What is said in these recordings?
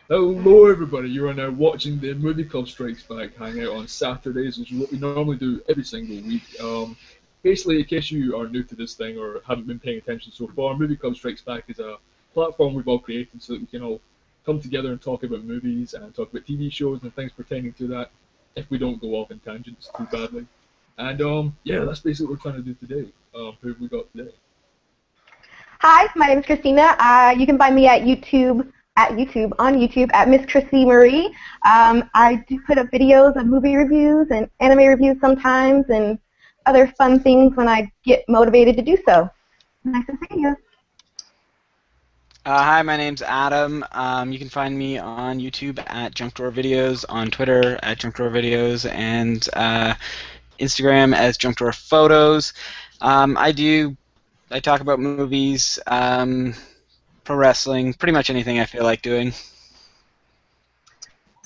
Hello everybody, you are now watching the Movie Club Strikes Back Hangout on Saturdays, which is what we normally do every single week. Basically, in case you are new to this thing or haven't been paying attention so far, Movie Club Strikes Back is a platform we've all created so that we can all come together and talk about movies and talk about TV shows and things pertaining to that, if we don't go off in tangents too badly. And yeah, that's basically what we're trying to do today. Who have we got today? Hi, my name is Christina. You can find me at YouTube at Miss Chrissy Marie. I do put up videos of movie reviews and anime reviews sometimes, and other fun things when I get motivated to do so. Nice to see you. Hi, my name's Adam. You can find me on YouTube at Junk Drawer Videos, on Twitter at Junk Drawer Videos, and Instagram as Junk Drawer Photos. I talk about movies, pro wrestling, pretty much anything I feel like doing.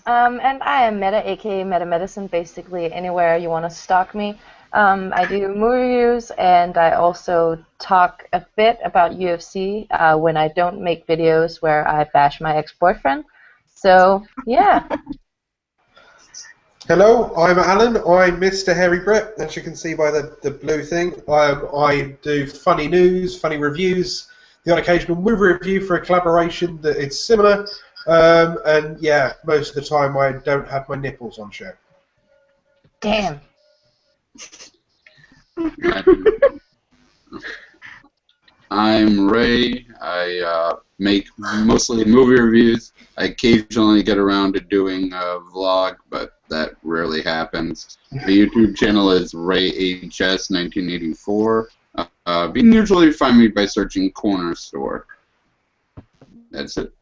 And I am Meta, aka Meta Medicine, basically anywhere you want to stalk me. I do movie reviews, and I also talk a bit about UFC when I don't make videos where I bash my ex-boyfriend. So, yeah. Hello, I'm Alan. I'm Mr. Hairy Brett, as you can see by the blue thing. I do funny news, funny reviews, the odd occasional movie review for a collaboration that is similar, and yeah, most of the time I don't have my nipples on show. Damn. I'm Ray. I make mostly movie reviews. I occasionally get around to doing a vlog, but that rarely happens. The YouTube channel is RayHS1984. You can usually find me by searching Corner Store. That's it.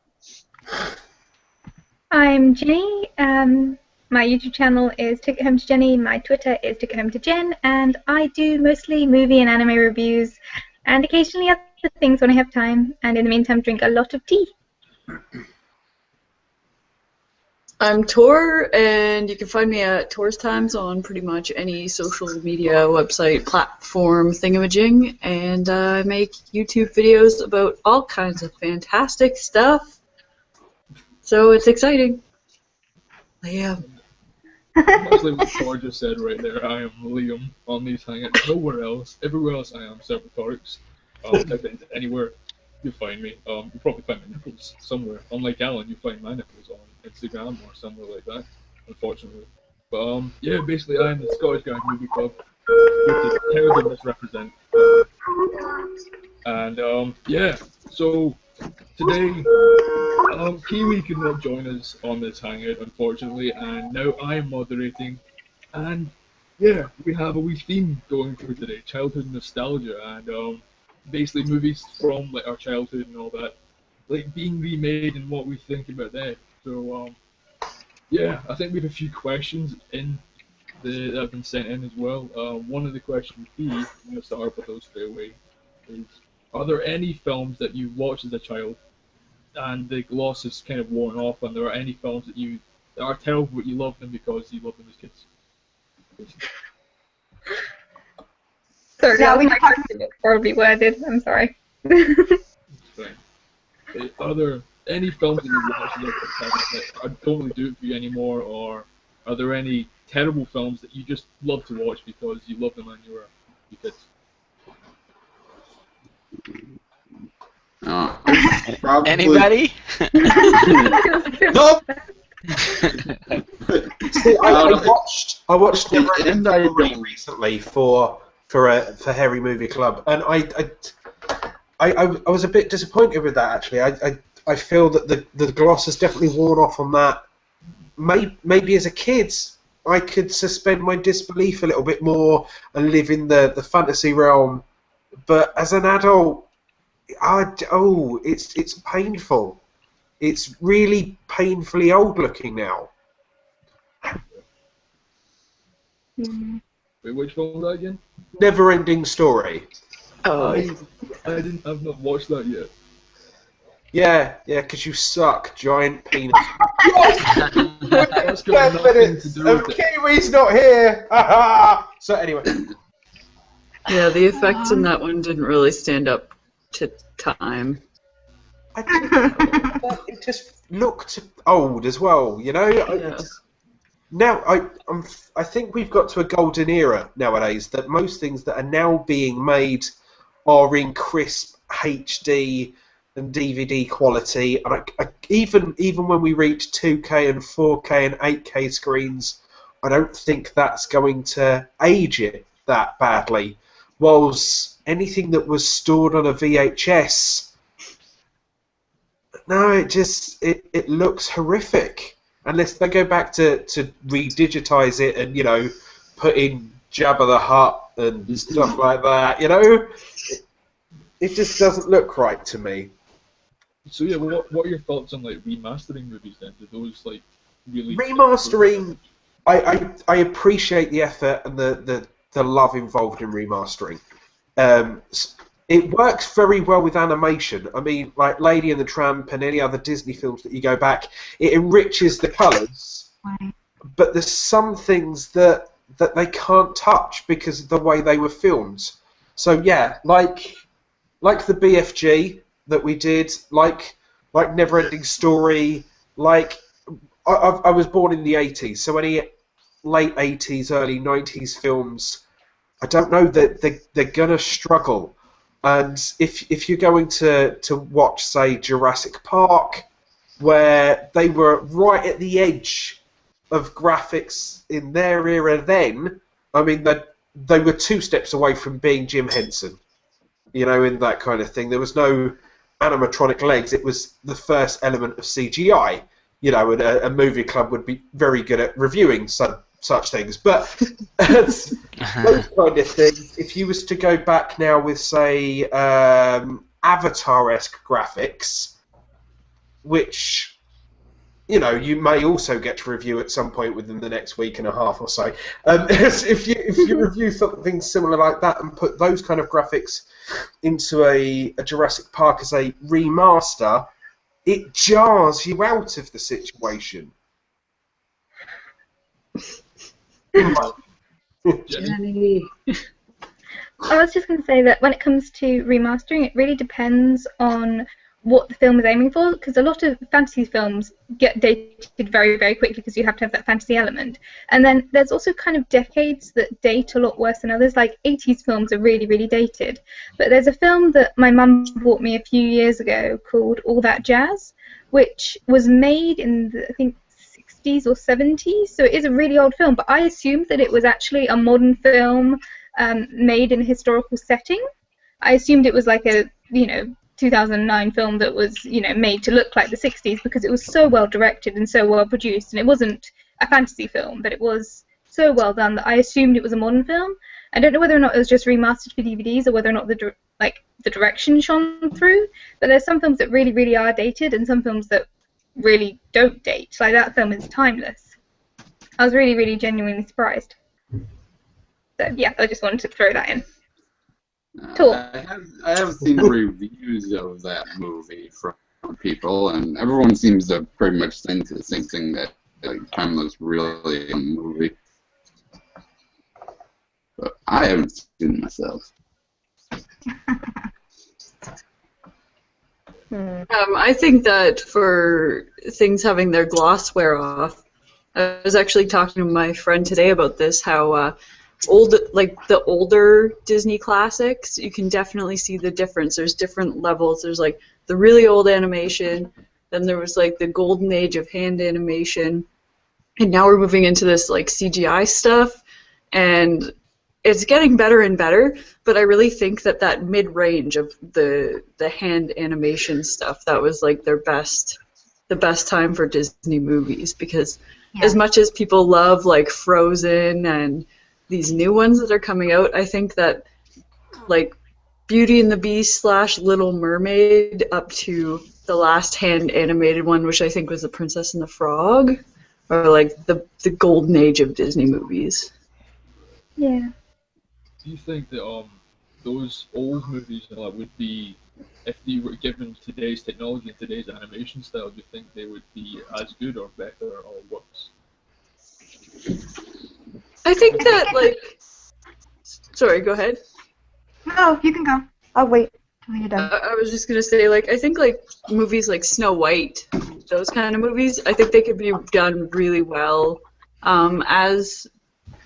I'm Jenny. My YouTube channel is Took It Home to Jenny. My Twitter is Took It Home to Jen, and I do mostly movie and anime reviews, and occasionally other things when I have time. And in the meantime, drink a lot of tea. I'm Tor, and you can find me at Tor's Times on pretty much any social media website platform thingamajig, and I make YouTube videos about all kinds of fantastic stuff. So it's exciting. Yeah. Much like what Tor just said right there, I am Liam on these hangouts. Nowhere else. Everywhere else I am Serpatorix. Type it into anywhere, you'll find me. You'll probably find my nipples somewhere. Unlike Alan, you'll find my nipples on Instagram or somewhere like that, unfortunately. But yeah, basically I am the Scottish Guy Movie Club, which is terribly misrepresent. And yeah, so today Kiwi could not join us on this hangout, unfortunately, and now I am moderating. And yeah, we have a wee theme going through today: childhood nostalgia, and basically movies from like our childhood and all that, like being remade and what we think about that. So yeah, I think we have a few questions that have been sent in as well. One of the questions I'm going to start with those straight away, is are there any films that you watched as a child and the gloss is kind of worn off, and there are any films that are terrible but you love them because you love them as kids? Sorry, that was my question. It's horribly worded. I'm sorry. Fine. Are there any films that you watched as a child that don't really do it for you anymore, or are there any terrible films that you just love to watch because you love them when you were kids? Probably. Anybody? Nope. See, I watched And I Never recently for Hairy Movie Club, and I was a bit disappointed with that actually. I feel that the gloss has definitely worn off on that. Maybe as a kid I could suspend my disbelief a little bit more and live in the fantasy realm, but as an adult, it's painful. It's really painfully old looking now. Wait, which film was that again? Never Ending Story. Oh, I've not watched that yet. Yeah, because you suck, giant penis. That's got 10 nothing minutes to do of with it. Kiwi's not here. So anyway. Yeah, the effects in that one didn't really stand up to time. It just looked old as well, you know. Yeah. Now I think we've got to a golden era nowadays that most things that are now being made are in crisp HD and DVD quality, and even when we reach 2K and 4K and 8K screens, I don't think that's going to age it that badly. Whilst anything that was stored on a VHS, no, it looks horrific. Unless they go back to redigitize it and, you know, put in Jabba the Hutt and stuff like that, you know, it just doesn't look right to me. So yeah, what are your thoughts on like remastering movies then? Do those like really Remastering, I appreciate the effort and the love involved in remastering. It works very well with animation. I mean, like Lady and the Tramp and any other Disney films that you go back, it enriches the colours. Right. But there's some things that they can't touch because of the way they were filmed. So yeah, like the BFG that we did, like Neverending Story, like I was born in the 80s, so any late 80s, early 90s films, I don't know that they're gonna struggle. And if you're going to watch, say, Jurassic Park, where they were right at the edge of graphics in their era then, I mean, they were 2 steps away from being Jim Henson, you know, in that kind of thing. There was no animatronic legs. It was the first element of CGI, you know, and a movie club would be very good at reviewing such things. But those kind of things, if you was to go back now with, say, Avatar-esque graphics, which, you know, you may also get to review at some point within the next week and a half or so. If you review something similar like that and put those kind of graphics into a Jurassic Park as a remaster, it jars you out of the situation. Jenny. I was just going to say that when it comes to remastering, it really depends on what the film is aiming for, because a lot of fantasy films get dated very, very quickly because you have to have that fantasy element. And then there's also kind of decades that date a lot worse than others, like 80s films are really, really dated. But there's a film that my mum bought me a few years ago called All That Jazz, which was made in, I think, 60s or 70s, so it is a really old film, but I assumed that it was actually a modern film made in a historical setting. I assumed it was like a, 2009 film that was, made to look like the 60s because it was so well directed and so well produced, and it wasn't a fantasy film, but it was so well done that I assumed it was a modern film. I don't know whether or not it was just remastered for DVDs or whether or not the direction shone through, but there's some films that really, really are dated and some films that really don't date. Like that film is timeless. I was really, really genuinely surprised. So yeah, I just wanted to throw that in. Cool. I have seen reviews of that movie from people, and everyone seems to pretty much think the same thing, that time was really a movie. But I haven't seen it myself. I think that for things having their gloss wear off, I was actually talking to my friend today about this, how the older Disney classics, you can definitely see the difference. There's different levels. There's like the really old animation, then there was like the golden age of hand animation, and now we're moving into this like CGI stuff, and it's getting better and better, but I really think that mid-range of the hand animation stuff, that was like the best time for Disney movies, because as much as people love like Frozen and these new ones that are coming out, I think that like Beauty and the Beast / Little Mermaid up to the last hand animated one, which I think was The Princess and the Frog, are like the golden age of Disney movies. Yeah. Do you think that those old movies would be, if they were given today's technology and today's animation style, do you think they would be as good or better or worse? I think that, like... Sorry, go ahead. No, you can go. I'll wait. when you're done. I was just gonna say, like, I think like movies like Snow White, those kind of movies, I think they could be done really well as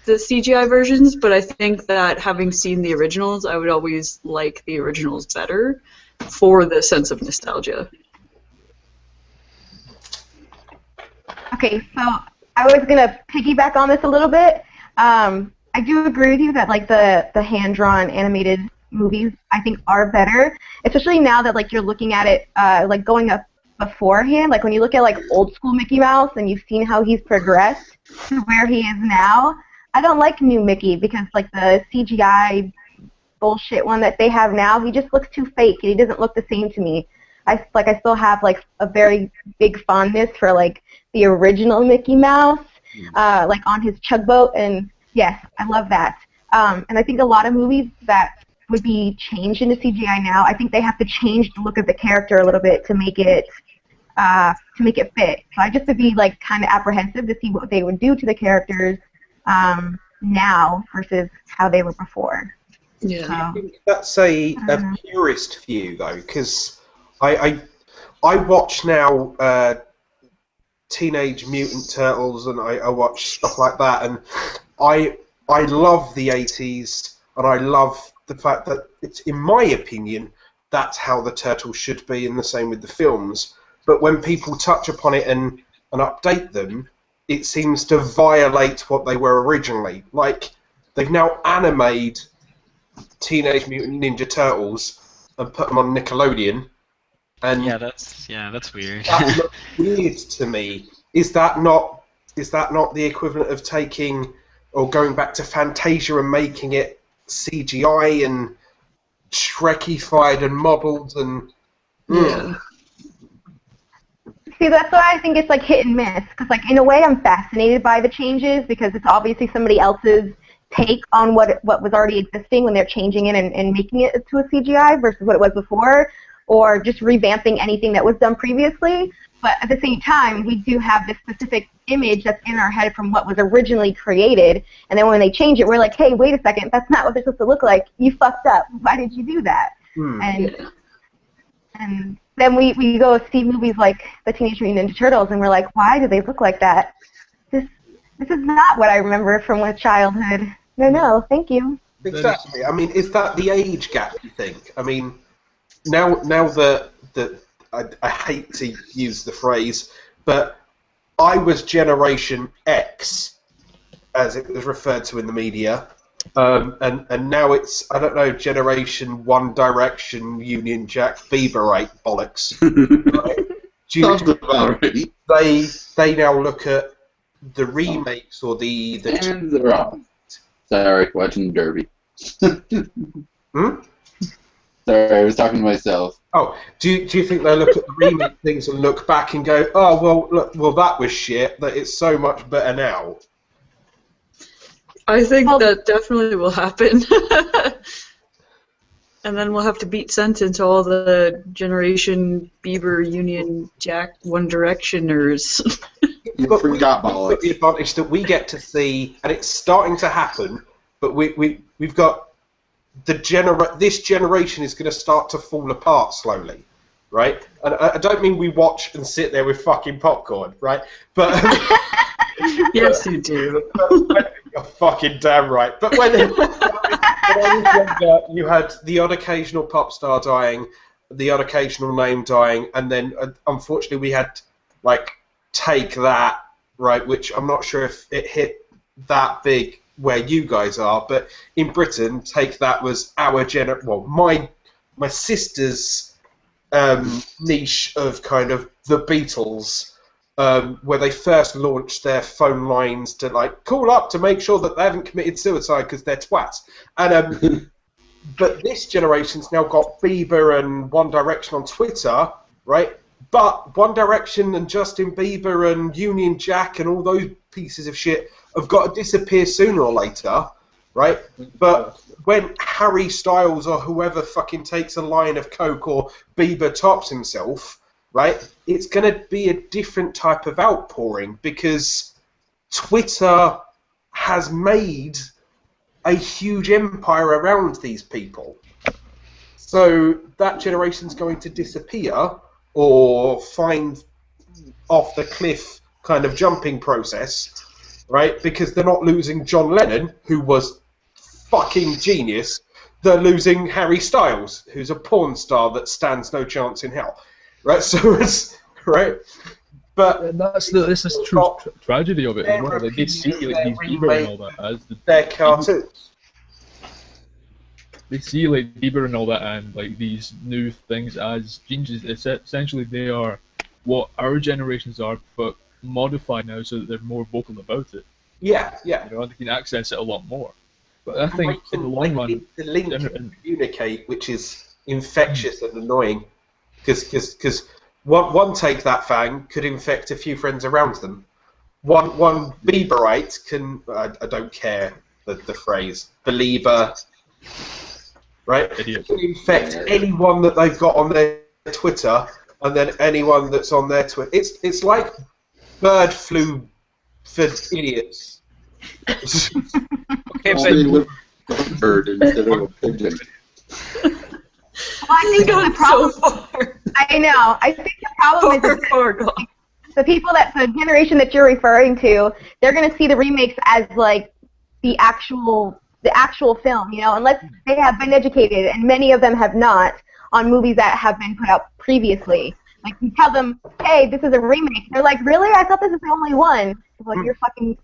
the CGI versions. But I think that having seen the originals, I would always like the originals better for the sense of nostalgia. Okay, so I was gonna piggyback on this a little bit. I do agree with you that like the hand-drawn animated movies I think are better, especially now that like you're looking at it like going up beforehand. Like when you look at like old school Mickey Mouse and you've seen how he's progressed to where he is now. I don't like new Mickey because like the CGI bullshit one that they have now, he just looks too fake and he doesn't look the same to me. I still have like a very big fondness for like the original Mickey Mouse, like on his Chugboat, and yes, I love that. And I think a lot of movies that would be changed into CGI now, I think they have to change the look of the character a little bit to make it fit. So I just would be like kind of apprehensive to see what they would do to the characters now versus how they were before. Yeah. So, That's a purist view, though, because I watch now Teenage Mutant Turtles and I watch stuff like that, and I love the 80s, and I love the fact that it's, in my opinion, that's how the Turtles should be, and the same with the films. But when people touch upon it and update them, it seems to violate what they were originally. Like, they've now animated Teenage Mutant Ninja Turtles and put them on Nickelodeon. And that's weird. That looks weird to me. Is that not the equivalent of taking or going back to Fantasia and making it CGI and Shrekified and modelled and Yeah. see, that's why I think it's like hit and miss. Because like in a way, I'm fascinated by the changes because it's obviously somebody else's take on what was already existing when they're changing it and making it to a CGI versus what it was before, or just revamping anything that was done previously. But at the same time, we do have this specific image that's in our head from what was originally created, and then when they change it, we're like, hey, wait a second, that's not what they're supposed to look like. You fucked up. Why did you do that? And then we go see movies like the Teenage Mutant Ninja Turtles, and we're like, why do they look like that? This is not what I remember from my childhood. No, thank you. exactly. I mean, is that the age gap? You think? I mean, now that I hate to use the phrase, but I was Generation X, as it was referred to in the media, and now it's, I don't know, Generation One Direction, Union Jack, Bieberite bollocks. Right? Sounds about right. They now look at the remakes or the And they're off. Sorry, watching Derby. Sorry, I was talking to myself. Oh, do you think they look at the remake things and look back and go, oh well, look, well that was shit. That it's so much better now. I think that definitely will happen. And then we'll have to beat sentence all the Generation Bieber, Union Jack, One Directioners. But Forgot we've got the advantage that we get to see, and it's starting to happen. But we've got this generation is going to start to fall apart slowly, right? And I don't mean we watch and sit there with fucking popcorn, right? But Yes, you do. you're fucking damn right. But when I was younger, you had the odd occasional pop star dying, the odd occasional name dying, and then unfortunately we had like Take That, right? Which I'm not sure if it hit that big where you guys are, but in Britain, Take That was our my sister's niche of kind of the Beatles, where they first launched their phone lines to like call up to make sure that they haven't committed suicide because they're twats. And but this generation's now got Bieber and One Direction on Twitter, right? But One Direction and Justin Bieber and Union Jack and all those pieces of shit have got to disappear sooner or later, right? But when Harry Styles or whoever fucking takes a line of coke or Bieber tops himself, right, it's going to be a different type of outpouring because Twitter has made a huge empire around these people. So that generation's going to disappear or find off the cliff kind of jumping process, right? Because they're not losing John Lennon, who was fucking genius. They're losing Harry Styles, who's a porn star that stands no chance in hell, right? So it's right, but And this is true tragedy of it as well. Like, they see like these Bieber and all that as their cartoons. They see like Bieber and all that and like these new things as geniuses. It's essentially they are what our generations are, but modified now so that they're more vocal about it. Yeah, yeah. You know, they can access it a lot more. But I think in the long run, the link and communicate, which is infectious and annoying, because one take that fan could infect a few friends around them. One Bieberite can I don't care the phrase belieber, right? Idiot. Can infect anyone that they've got on their Twitter, and then anyone that's on their Twitter. It's like bird flu for idiots. Only with a bird instead of a pigeon. Well, I think the problem. So far. I know. I think the problem is that the people the generation that you're referring to, they're gonna see the remakes as like the actual film, you know, unless they have been educated, and many of them have not, on movies that have been put out previously. Like, you tell them, hey, this is a remake. They're like, really? I thought this was the only one. It's like,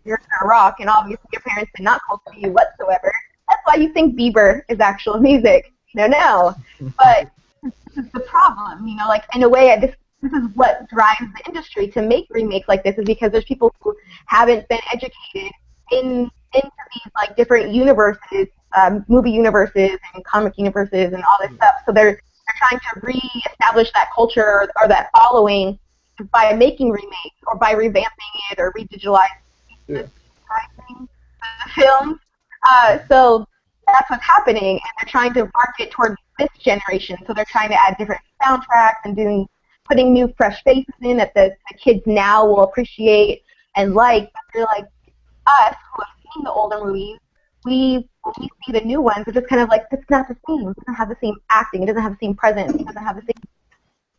you're a rock, and obviously your parents did not culture you whatsoever. That's why you think Bieber is actual music. No. But this is the problem, you know, like, in a way, this is what drives the industry to make remakes like this, is because there's people who haven't been educated into these, like, different universes, movie universes and comic universes and all this stuff. So they're trying to re-establish that culture or that following by making remakes or by revamping it or redigitalizing the films. So that's what's happening, and they're trying to market towards this generation. So they're trying to add different soundtracks and putting new, fresh faces in that the kids now will appreciate and like. But they're like us who have seen the older movies. When we see the new ones, it's just kind of like, it's not the same. It doesn't have the same acting. It doesn't have the same presence. It doesn't have the same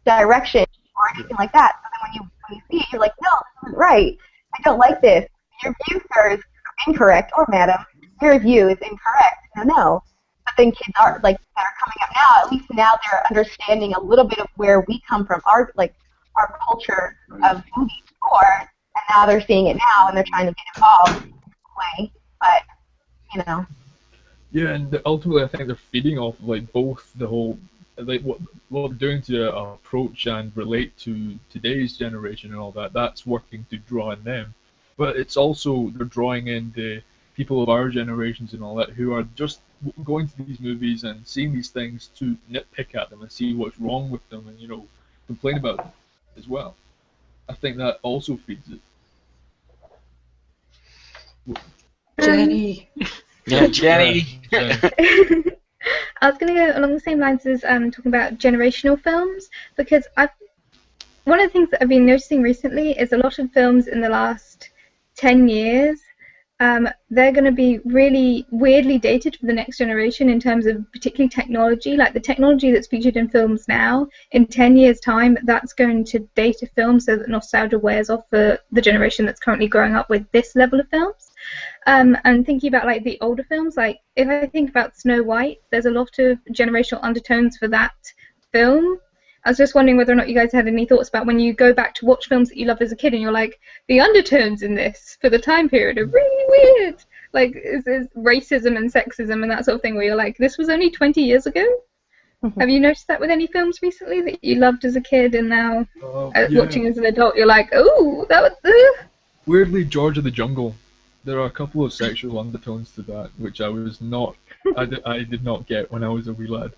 direction or anything like that. So then when you see it, you're like, no, this isn't right. I don't like this. Your view, sir, is incorrect, or madam, your view is incorrect. No. But then kids that are coming up now, at least now they're understanding a little bit of where we come from, our culture of movies before, and now they're seeing it now, and they're trying to get involved in a way. But you know. Yeah, and ultimately I think they're feeding off like both the whole, like what they're doing to approach and relate to today's generation and all that. That's working to draw in them, but it's also they're drawing in the people of our generations and all that who are just going to these movies and seeing these things to nitpick at them and see what's wrong with them and complain about them as well. I think that also feeds it. Jenny. Yeah, Jenny. I was going to go along the same lines as talking about generational films, because one of the things that I've been noticing recently is a lot of films in the last 10 years, they're going to be really weirdly dated for the next generation in terms of particularly technology. Like the technology that's featured in films now, in 10 years' time, that's going to date a film so that nostalgia wears off for the generation that's currently growing up with this level of films. And thinking about like the older films, like if I think about Snow White, there's a lot of generational undertones for that film. I was just wondering whether or not you guys had any thoughts about when you go back to watch films that you loved as a kid and you're like, the undertones in this for the time period are really weird. Like, is racism and sexism and that sort of thing where you're like, this was only 20 years ago? Have you noticed that with any films recently that you loved as a kid and now watching as an adult you're like, oh, that was... Weirdly, George of the Jungle. There are a couple of sexual undertones to that, which I was not, I did not get when I was a wee lad.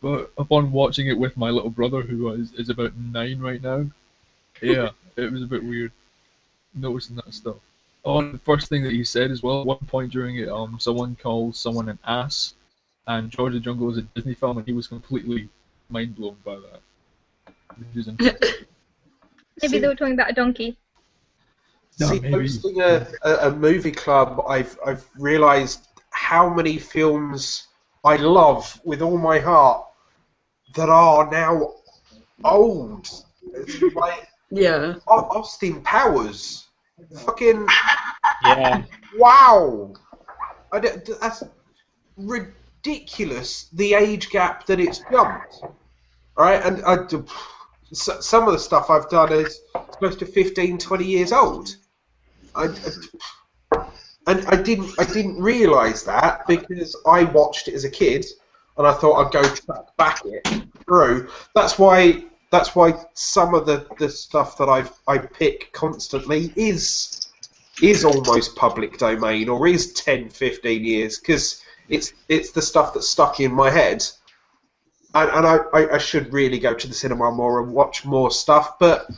But upon watching it with my little brother, who is about 9 right now, yeah, it was a bit weird noticing that stuff. Oh, and the first thing that he said as well, at one point during it, someone calls someone an ass, and George of the Jungle is a Disney film, and he was completely mind blown by that. Maybe they were talking about a donkey. No, See, maybe. hosting a movie club, I've realised how many films I love with all my heart that are now old. It's like Yeah. Austin Powers. Fucking Yeah. wow. That's ridiculous, the age gap that it's jumped. Right? And some of the stuff I've done is close to 15, 20 years old. And I didn't realise that because I watched it as a kid, and I thought I'd go track back it through. That's why some of the stuff that I pick constantly is almost public domain or is 10, 15 years because it's the stuff that's stuck in my head. And I should really go to the cinema more and watch more stuff, but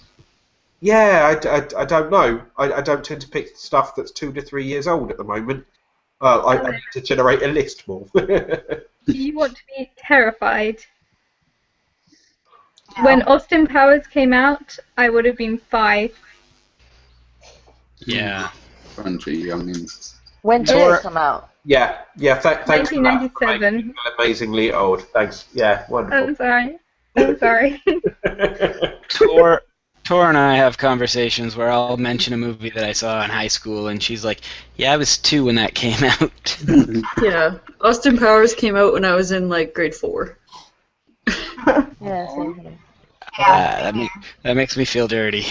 yeah, I don't know. I don't tend to pick stuff that's 2 to 3 years old at the moment. I need to generate a list more. Do you want to be terrified? When Austin Powers came out, I would have been 5. Yeah. Bunch of youngins. When did it come out? Yeah. Thanks for that. 1997. Amazingly old. Thanks. Yeah, wonderful. I'm sorry. Tor and I have conversations where I'll mention a movie that I saw in high school, and she's like, "Yeah, I was 2 when that came out." Yeah. Austin Powers came out when I was in like grade 4. Yeah, same here. That makes me feel dirty.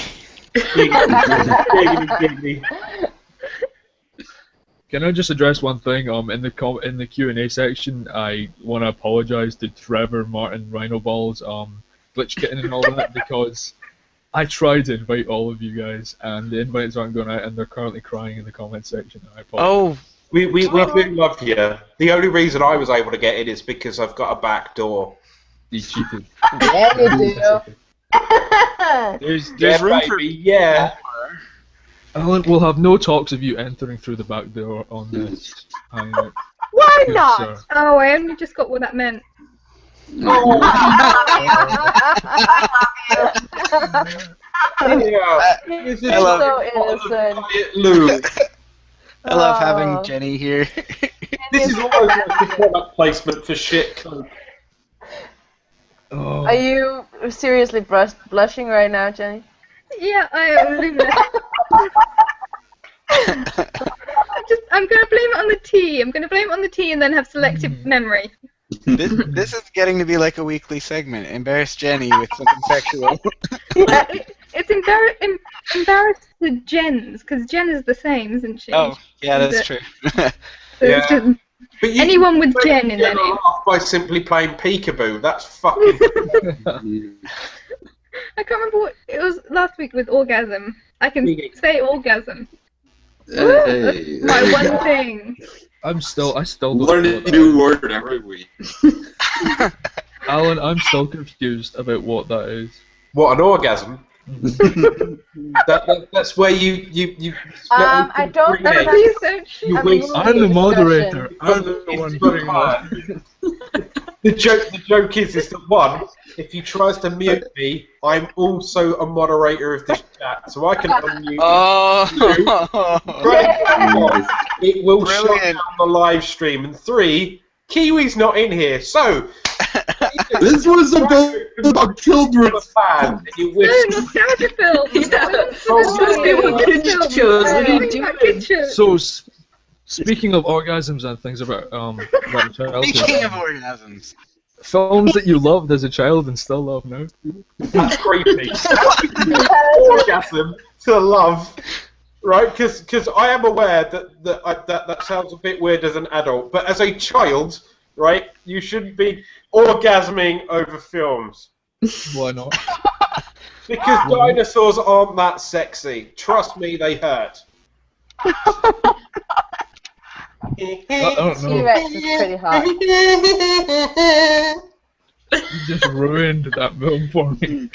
Can I just address one thing? In the Q&A section, I want to apologise to Trevor, Martin, Rhino Balls, Glitch Kitten, and all that because I tried to invite all of you guys, and the invites aren't going out, and they're currently crying in the comment section. And I apologise. Oh, We do love you. The only reason I was able to get in is because I've got a back door. You cheated. Yeah, you do. there's room for yeah. Alan, we'll have no talks of you entering through the back door on this hangout. Why Good not? sir. Oh, I only just got what that meant. Yeah. He's This is so innocent. Lou. I love having Jenny here. This is almost like a product placement for shit coke. Oh. Are you seriously blushing right now, Jenny? Yeah, I am. I'm gonna blame it on the tea. I'm gonna blame it on the tea and then have selective memory. This is getting to be like a weekly segment. Embarrass Jenny with something sexual. Yeah, it's embarrassed to Jen's because Jen is the same, isn't she? Oh, yeah, that's true. So it's just But you anyone with can Jen in their get name. off by simply playing peekaboo. That's fucking. I can't remember what it was last week with orgasm. I can say orgasm. Hey, My there you one go. thing. I still don't Learn know a what that new is. word every week. Alan, I'm still confused about what that is. What an orgasm! That's where you I don't know. create- Please don't shoot. You I'm waste- moving I'm the discussion. moderator. I'm the one doing that. The joke is that one, if he tries to mute me, I'm also a moderator of this chat, so I can unmute Oh. you. It will shut Brilliant. down the live stream. And 3, Kiwi's not in here, so This was about children. fan. You No, wish. nostalgia films. Yeah. Oh, they were kids' shows. What are you Bring back doing? kids' shows. So, speaking of orgasms and things about childhood, Speaking of orgasms. films that you loved as a child and still love now. That's creepy. Orgasm to love, right? Because I am aware that sounds a bit weird as an adult, but as a child, right, you shouldn't be orgasming over films. Why not? Because dinosaurs aren't that sexy. Trust me, they hurt. I don't know. T-Rex is pretty hot. You just ruined that film for me.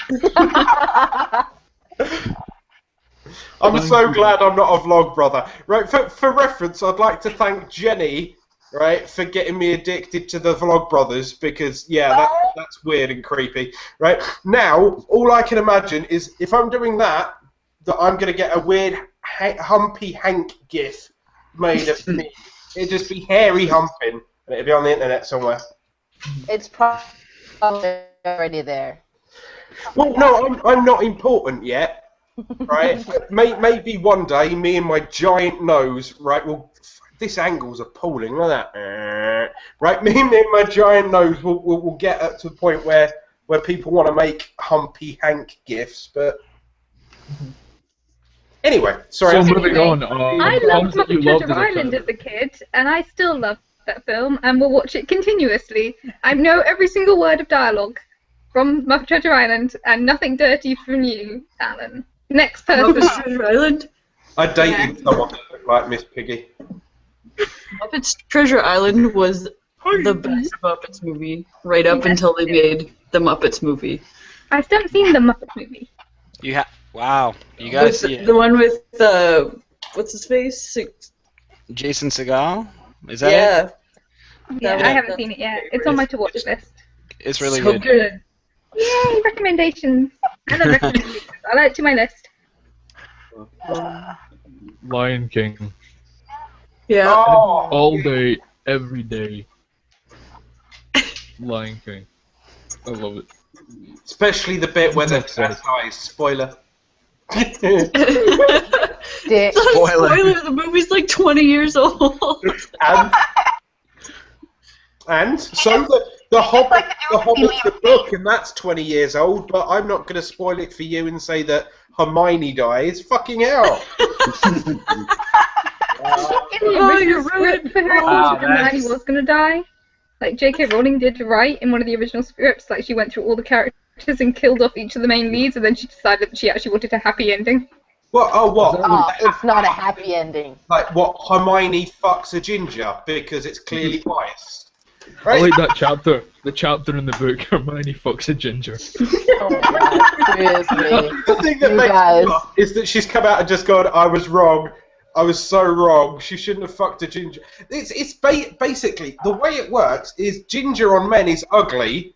I'm so glad I'm not a vlog brother. Right, for reference, I'd like to thank Jenny, right, for getting me addicted to the vlog brothers because, yeah, that's weird and creepy. Right, now, all I can imagine is if I'm doing that I'm going to get a weird humpy Hank gif made of me. It'd just be hairy humping. and it'll be on the internet somewhere. It's probably already there. Well, no, I'm not important yet, right? Maybe one day, me and my giant nose, right? Well, this angle's appalling, look at that. Right, me and my giant nose will get up to the point where people want to make Humpy Hank gifs, but anyway, sorry. So moving on. I loved Muppet Treasure Island as a kid, and I still love that film, and will watch it continuously. I know every single word of dialogue from Muppet Treasure Island, and nothing dirty from you, Alan. Next person. Muppet Treasure Island? I dated someone that looked like Miss Piggy. Muppets Treasure Island was the best Muppets movie, right up until they made the Muppets movie. I still haven't seen the Muppets movie. Wow, you gotta see it. The one with what's his face? Jason Segel? Is that it? Yeah, I haven't seen it yet. It's on my to watch list. It's really So good. Yay, recommendations. I love recommendations. I'll add it to my list. Lion King. Yeah. Oh, All day, every day. Lion King. I love it. especially the bit where the cat dies. Spoiler. Dick. Spoiler, the movie's like 20 years old. And so the Hobbit's the book, and that's 20 years old, but I'm not going to spoil it for you and say that Hermione dies. Fucking hell. In the original script for Harry Potter, Hermione was going to die. Like J.K. Rowling did write in one of the original scripts, like she went through all the characters and killed off each of the main leads, and then she decided that she actually wanted a happy ending. What? Oh, what? Oh, it's not a happy ending. Like what? Hermione fucks a ginger because it's clearly biased. I Right? like that chapter. The chapter in the book, Hermione fucks a ginger. Oh my God, seriously. The thing that You makes guys. me laugh is that she's come out and just gone, I was wrong. I was so wrong. She shouldn't have fucked a ginger. It's basically, the way it works is ginger on men is ugly,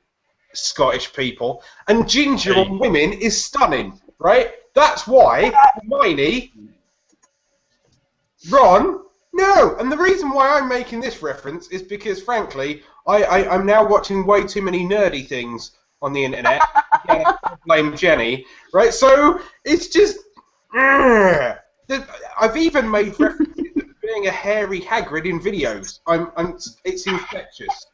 Scottish people, and ginger on women is stunning, right? That's why Hermione, Ron, no. And the reason why I'm making this reference is because, frankly, I'm now watching way too many nerdy things on the internet. Yeah, blame Jenny, right? So it's just... I've even made references to being a hairy Hagrid in videos. It's infectious.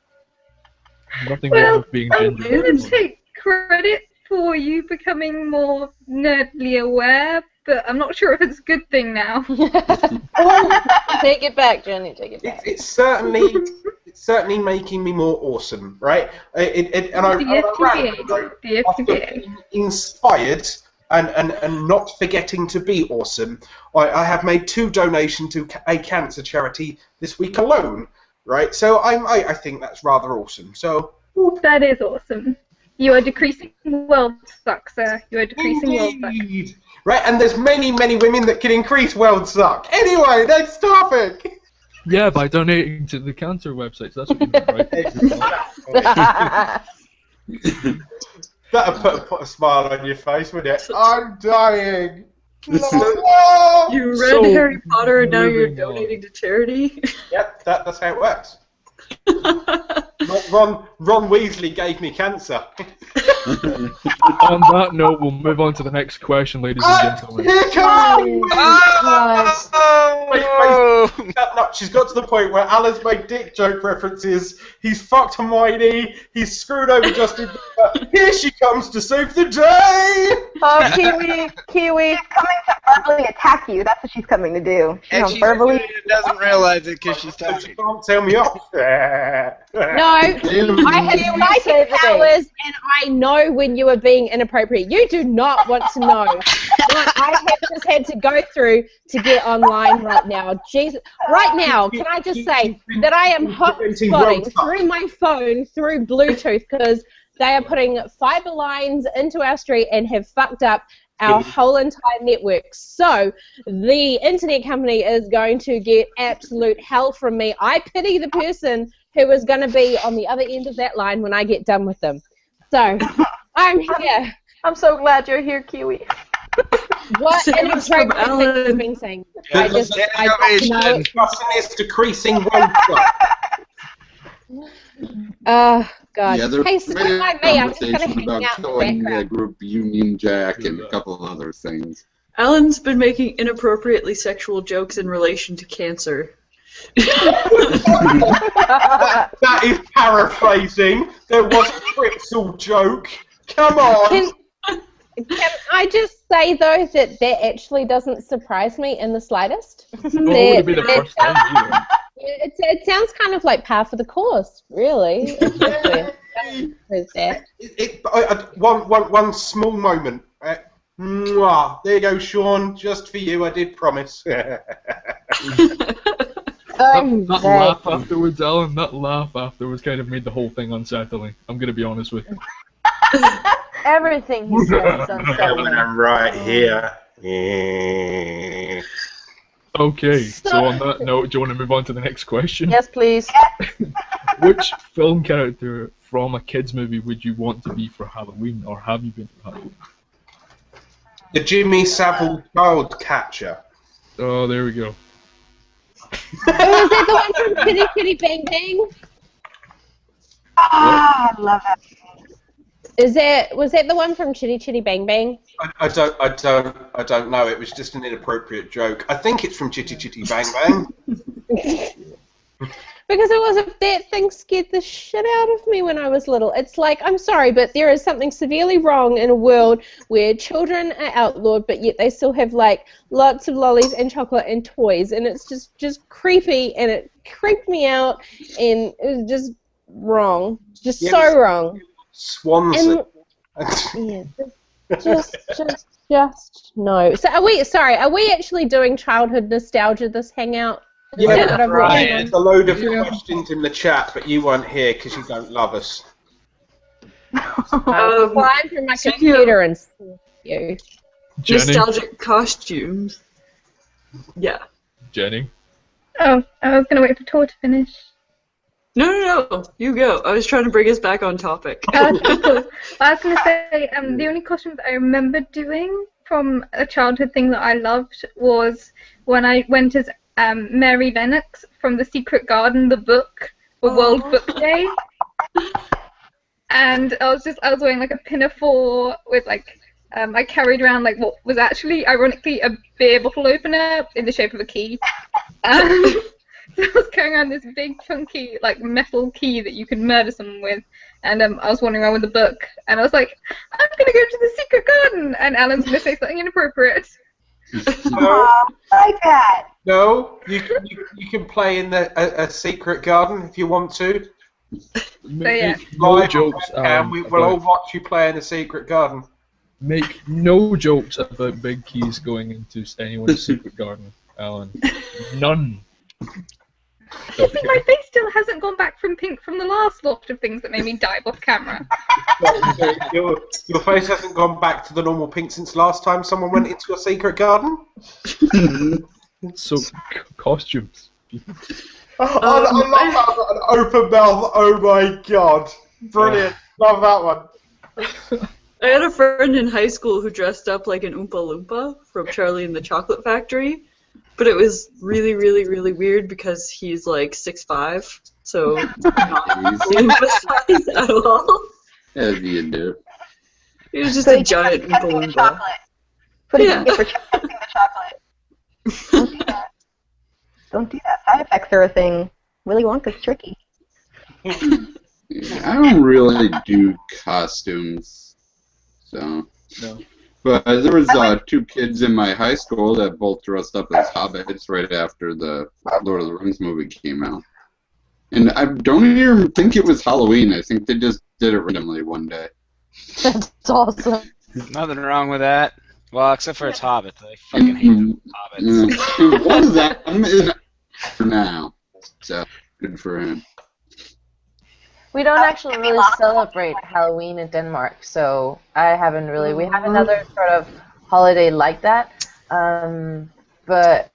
Nothing wrong Well, with being I'm ginger. going to take credit for you becoming more nerdly aware, but I'm not sure if it's a good thing now. Take it back, Jenny. Take it back. It's certainly making me more awesome, right? And after being inspired and not forgetting to be awesome, I have made 2 donations to a cancer charity this week alone, right? So I think that's rather awesome. So That is awesome. You are decreasing world suck, sir. You are decreasing world suck. indeed. Right, and there's many women that can increase world suck. Anyway, next topic. Yeah, by donating to the cancer websites. That's what you meant, right? That'd put a smile on your face, wouldn't it? I'm dying. You read So, Harry Potter and now you're moving on. donating to charity? Yep, that's how it works. Ron Weasley gave me cancer. On that note, we'll move on to the next question, ladies and gentlemen. Here comes. Oh! No, she's got to the point where Alan's made dick joke references. He's fucked Hermione. He's screwed over Justin Bieber. Here she comes to save the day. Oh, Kiwi. She's coming to verbally attack you. That's what she's coming to do. She's And gonna she verbally. doesn't realize it because she's She talking. can't tell me off. No, I have psychic powers and I know when you are being inappropriate. You do not want to know what I have just had to go through to get online right now. Jesus. Right now, can I just say that I am hotspotting through my phone through Bluetooth because they are putting fiber lines into our street and have fucked up our whole entire network. So the internet company is going to get absolute hell from me. I pity the person who is going to be on the other end of that line when I get done with them. So I'm here. I'm so glad you're here, Kiwi. What Save an us from appropriate thing Alan. you've been saying. I just know it. Discussing is decreasing world suck. Oh, God. Yeah, there Hey, was someone like me, I'm just going to conversation hang about out in the killing the background. group Union Jack and a couple of other things. Alan's been making inappropriately sexual jokes in relation to cancer. That is paraphrasing. There was a pretzel joke. Come on. Can I just say, though, that actually doesn't surprise me in the slightest? Oh, it would be the first time either. It sounds kind of like par for the course, really. One small moment. Mwah. There you go, Sean. Just for you, I did promise. That laugh afterwards, Alan, that laugh afterwards kind of made the whole thing unsettling. I'm going to be honest with you. Everything he says is unsettling. I'm right here. Yeah. Okay, so on that note, do you want to move on to the next question? Yes, please. Which film character from a kids' movie would you want to be for Halloween, or have you been for Halloween? The Jimmy Savile child catcher. Oh, there we go. Oh, is that the one from Kitty Kitty Bang Bang? Ah, I love that. Was that the one from Chitty Chitty Bang Bang? I don't know. It was just an inappropriate joke. I think it's from Chitty Chitty Bang Bang. Because that thing scared the shit out of me when I was little. It's like, I'm sorry, but there is something severely wrong in a world where children are outlawed, but yet they still have like lots of lollies and chocolate and toys, and it's just creepy, and it creeped me out, and it was just wrong, just so wrong. Swansea. Yeah, just no. So are we actually doing childhood nostalgia this hangout? Yeah, that's right. There's a load of questions in the chat, but you weren't here because you don't love us. I'll climb through my computer and see you. Jenny? Nostalgic costumes. Yeah. Jenny? Oh, I was going to wait for Tor to finish. No. You go. I was trying to bring us back on topic. Cool. I was going to say, the only costumes I remember doing from a childhood thing that I loved was when I went as Mary Lennox from The Secret Garden, the book, for World Book Day. And I was wearing like a pinafore with like, I carried around like what was actually, ironically, a beer bottle opener in the shape of a key. So I was carrying around this big chunky like metal key that you could murder someone with, and I was wandering around with a book, and I was like, I'm gonna go to the secret garden, and Alan's gonna say something inappropriate. No, I like that. no, you can play in a secret garden if you want to. yeah. No Live jokes. and we'll all watch you play in a secret garden. Make no jokes about big keys going into anyone's secret garden, Alan. None. You see, my face still hasn't gone back from pink from the last lot of things that made me dive off camera. Your face hasn't gone back to the normal pink since last time someone went into a secret garden? So, costumes. I love that one. An open mouth, oh my god. Brilliant. Love that one. I had a friend in high school who dressed up like an Oompa Loompa from Charlie and the Chocolate Factory, but it was really, really, really weird because he's like 6'5", so not Loompa size at all. As you do. He was just So a you giant kept Oompa the Loompa. chocolate. Put it Yeah. in for testing the chocolate. Don't do that. Don't do that. Side effects are a thing. Willy Wonka's tricky. I don't really do costumes, so. No. But there was two kids in my high school that both dressed up as hobbits right after the Lord of the Rings movie came out. And I don't even think it was Halloween. I think they just did it randomly one day. That's awesome. Nothing wrong with that. Well, except for it's hobbits. I fucking hate hobbits. Yeah. What is that? I'm in for now. So, good for him. We don't actually really celebrate Halloween in Denmark, so I haven't really. We have another sort of holiday like that, but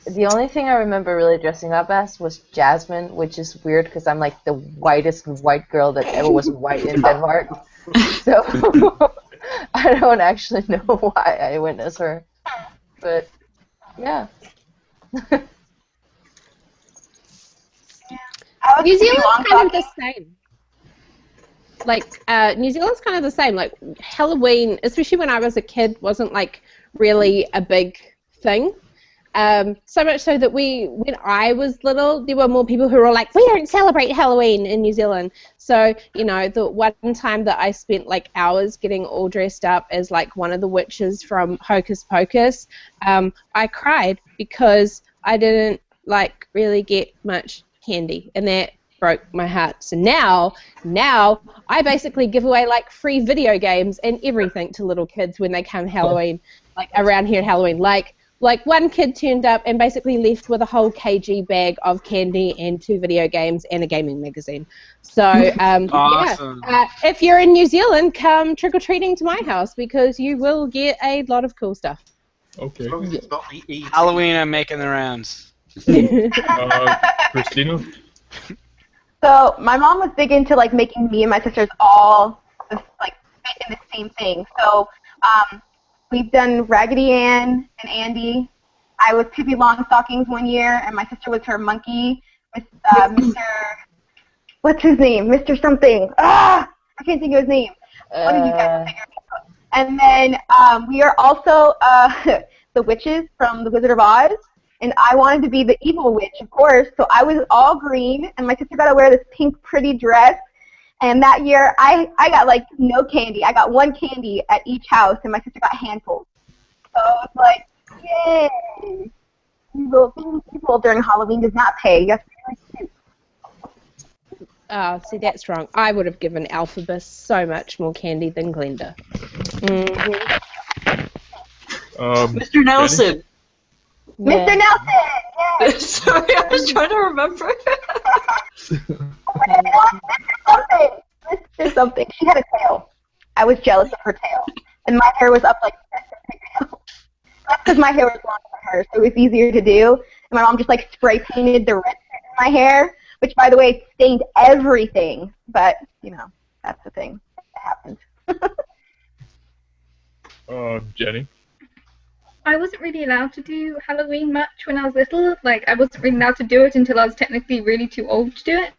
the only thing I remember really dressing up as was Jasmine, which is weird because I'm like the whitest white girl that ever was white in Denmark. So I don't actually know why I went as her, but yeah. New Zealand's kind of the same. Like, New Zealand's kind of the same. Like, Halloween, especially when I was a kid, wasn't, like, really a big thing. So much so that when I was little, there were more people who were like, we don't celebrate Halloween in New Zealand. So, you know, the one time that I spent, like, hours getting all dressed up as, like, one of the witches from Hocus Pocus, I cried because I didn't, like, really get much candy. And that broke my heart. So now I basically give away like free video games and everything to little kids when they come Halloween, like around here at Halloween. Like one kid turned up and basically left with a whole kg bag of candy and 2 video games and a gaming magazine. So Awesome. if you're in New Zealand, come trick-or-treating to my house because you will get a lot of cool stuff. Okay. As long as it's not the eating. Halloween, I'm making the rounds. Christina? So my mom was big into like making me and my sisters all like fit in the same thing. So we've done Raggedy Ann and Andy. I was Pippi Longstockings one year, and my sister was her monkey with Mr. What's his name? Mr. something. I can't think of his name. What did you guys figure out? And then we are also the witches from The Wizard of Oz. And I wanted to be the evil witch, of course, so I was all green, and my sister got to wear this pink pretty dress. And that year, I got, like, no candy. I got 1 candy at each house, and my sister got handfuls. So it was like, yay! Evil during Halloween does not pay. You have to be really cute. Oh, see, that's wrong. I would have given Alphabus so much more candy than Glenda. Mr. Nelson. Mr. Nelson! Yay! Sorry, I was trying to remember. Mr. something. She had a tail. I was jealous of her tail. And my hair was up like this. That's because my hair was longer than hers, so it was easier to do. And my mom just like spray painted the red in my hair, which, by the way, stained everything. But, you know, that's the thing. It happens. Jenny? I wasn't really allowed to do Halloween much when I was little. Like, I wasn't really allowed to do it until I was technically really too old to do it.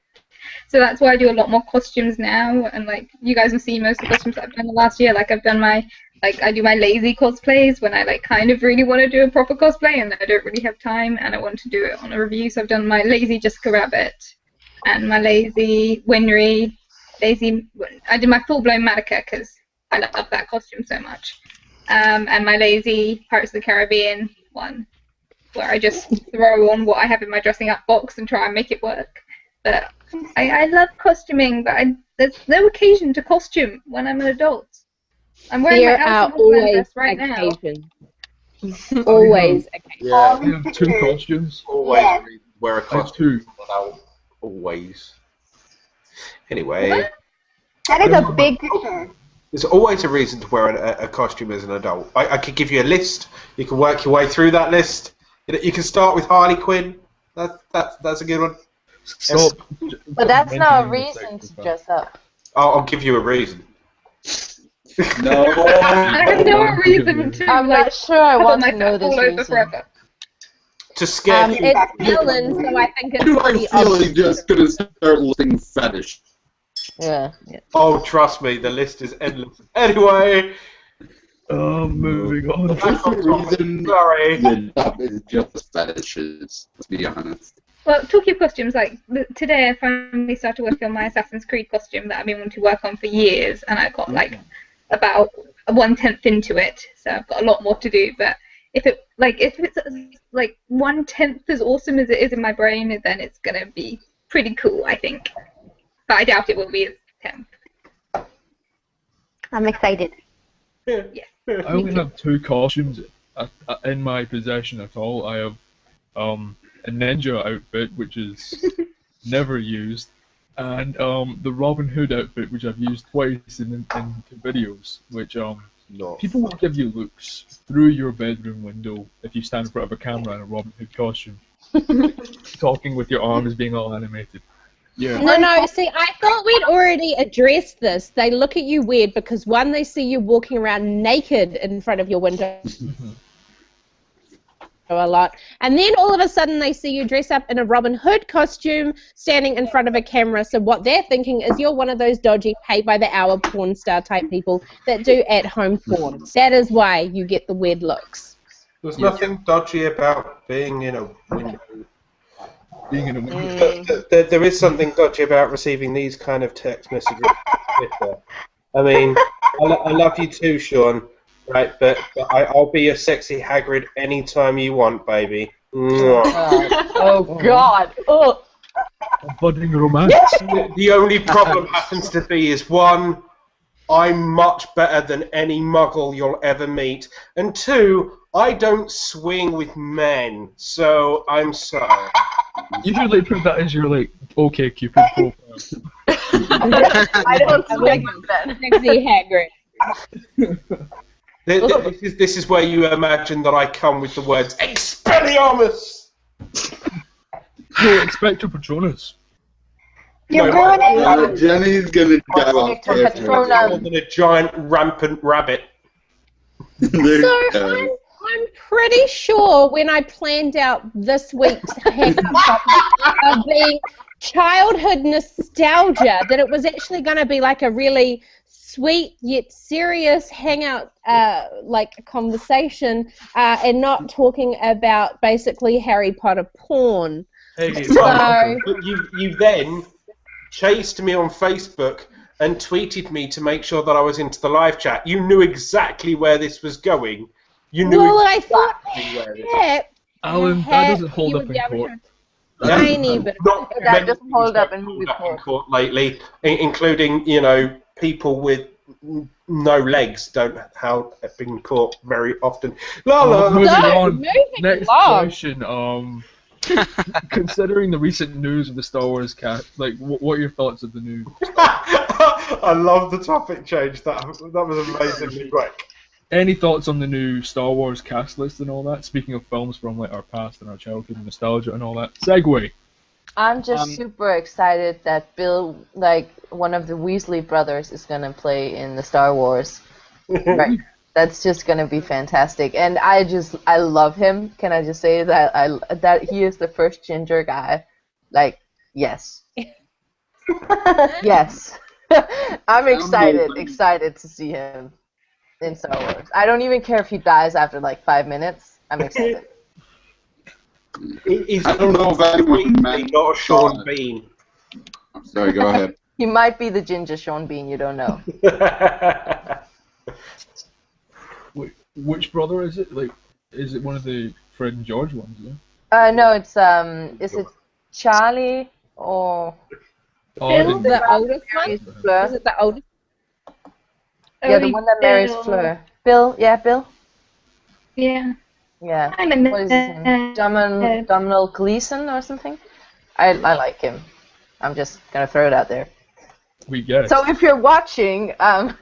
So that's why I do a lot more costumes now. And, like, you guys will see most of the costumes that I've done the last year. Like, I've done my, like, I do my lazy cosplays when I, like, kind of really want to do a proper cosplay and I don't really have time and I want to do it on a review. So I've done my lazy Jessica Rabbit and my lazy Winry, I did my full-blown Madoka because I love that costume so much. And my lazy Pirates of the Caribbean one, where I just throw on what I have in my dressing up box and try and make it work. But I love costuming, but there's no occasion to costume when I'm an adult. I'm wearing There my are Alice in Wonderland always dress right now. occasions. Always occasions. Yeah, I have 2 costumes. always Yeah. wear a I have costume. 2. Always. Anyway, What? That is a big picture. there's always a reason to wear a costume as an adult. I could give you a list. You can work your way through that list. You can start with Harley Quinn. That's a good one. Stop. But that's not a mentioning the reason sex to stuff. dress up. I'll give you a reason. No. I have no reason to I'm like not sure I cover want to myself know this all over reason. forever. To scare people. It's Ellen, so I think it's I'm pretty feeling obvious. just gonna start listing fetish. Yeah. Oh, trust me, the list is endless. Anyway, Moving on. back on topic. Reason Sorry. the top is just fetishes. Let's be honest. Well, talking of costumes, like today I finally started working on my Assassin's Creed costume that I've been wanting to work on for years, and I got like about 1/10 into it, so I've got a lot more to do. But if it's like 1/10 as awesome as it is in my brain, then it's gonna be pretty cool, I think. But I doubt it will be as 10th. I'm excited. Yeah. I only have 2 costumes in my possession at all. I have a ninja outfit, which is never used, and the Robin Hood outfit, which I've used twice in videos, which people will give you looks through your bedroom window if you stand in front of a camera in a Robin Hood costume, talking with your arms being all animated. Yeah. No, see, I thought we'd already addressed this. They look at you weird because, one, they see you walking around naked in front of your window. a lot, and then all of a sudden they see you dress up in a Robin Hood costume standing in front of a camera. So what they're thinking is you're one of those dodgy pay-by-the-hour porn star type people that do at-home porn. That is why you get the weird looks. There's nothing dodgy about being in a window. There is something dodgy about receiving these kind of text messages on Twitter. I mean, I love you too, Sean. Right, but I'll be a sexy Hagrid anytime you want, baby. Oh God! Oh. A budding romance. The only problem happens to be is one, I'm much better than any Muggle you'll ever meet, and two, I don't swing with men, so I'm sorry. You should like put that as your like OK Cupid profile. I don't swing with men. Sexy Hagrid. This is where you imagine that I come with the words Expelliarmus! No, Expecto Patronus. You're ruining Jenny's gonna die off more than a giant rampant rabbit. I'm pretty sure when I planned out this week's Hangout of being childhood nostalgia that it was actually going to be like a really sweet yet serious hangout like conversation and not talking about basically Harry Potter porn. Hey, So- but you then chased me on Facebook and tweeted me to make sure that I was into the live chat. You knew exactly where this was going. You knew Well, I thought where this perhaps Alan, that doesn't hold up in court. Tiny bit. That doesn't hold up in movie court. Lately, including people with no legs don't have been caught very often. La la. Moving on. moving Next along. question. Considering the recent news of the Star Wars cast, like, what are your thoughts of the news? I love the topic change. That was amazingly quick. Any thoughts on the new Star Wars cast list and all that? Speaking of films from like our past and our childhood and nostalgia and all that. Segue. I'm just super excited that Bill, like one of the Weasley brothers, is gonna play in the Star Wars. Right. That's just gonna be fantastic, and I love him. Can I just say that that he is the first ginger guy? Like, yes, yes. I'm excited to see him in Star Wars. I don't even care if he dies after like 5 minutes. I'm excited. I don't know if anyone meant not a Sean Bean. I'm sorry, go ahead. He might be the ginger Sean Bean. You don't know. Wait, which brother is it? Like, is it one of the Fred and George ones? Yeah. No, it's is it Charlie or? Bill, the oldest one? Is it the oldest? Yeah, the one that marries Fleur. Bill, yeah, Bill. Yeah. Yeah. I remember. What is his name? Domhnall Gleeson or something? I like him. I'm just gonna throw it out there. We get it. So if you're watching, then,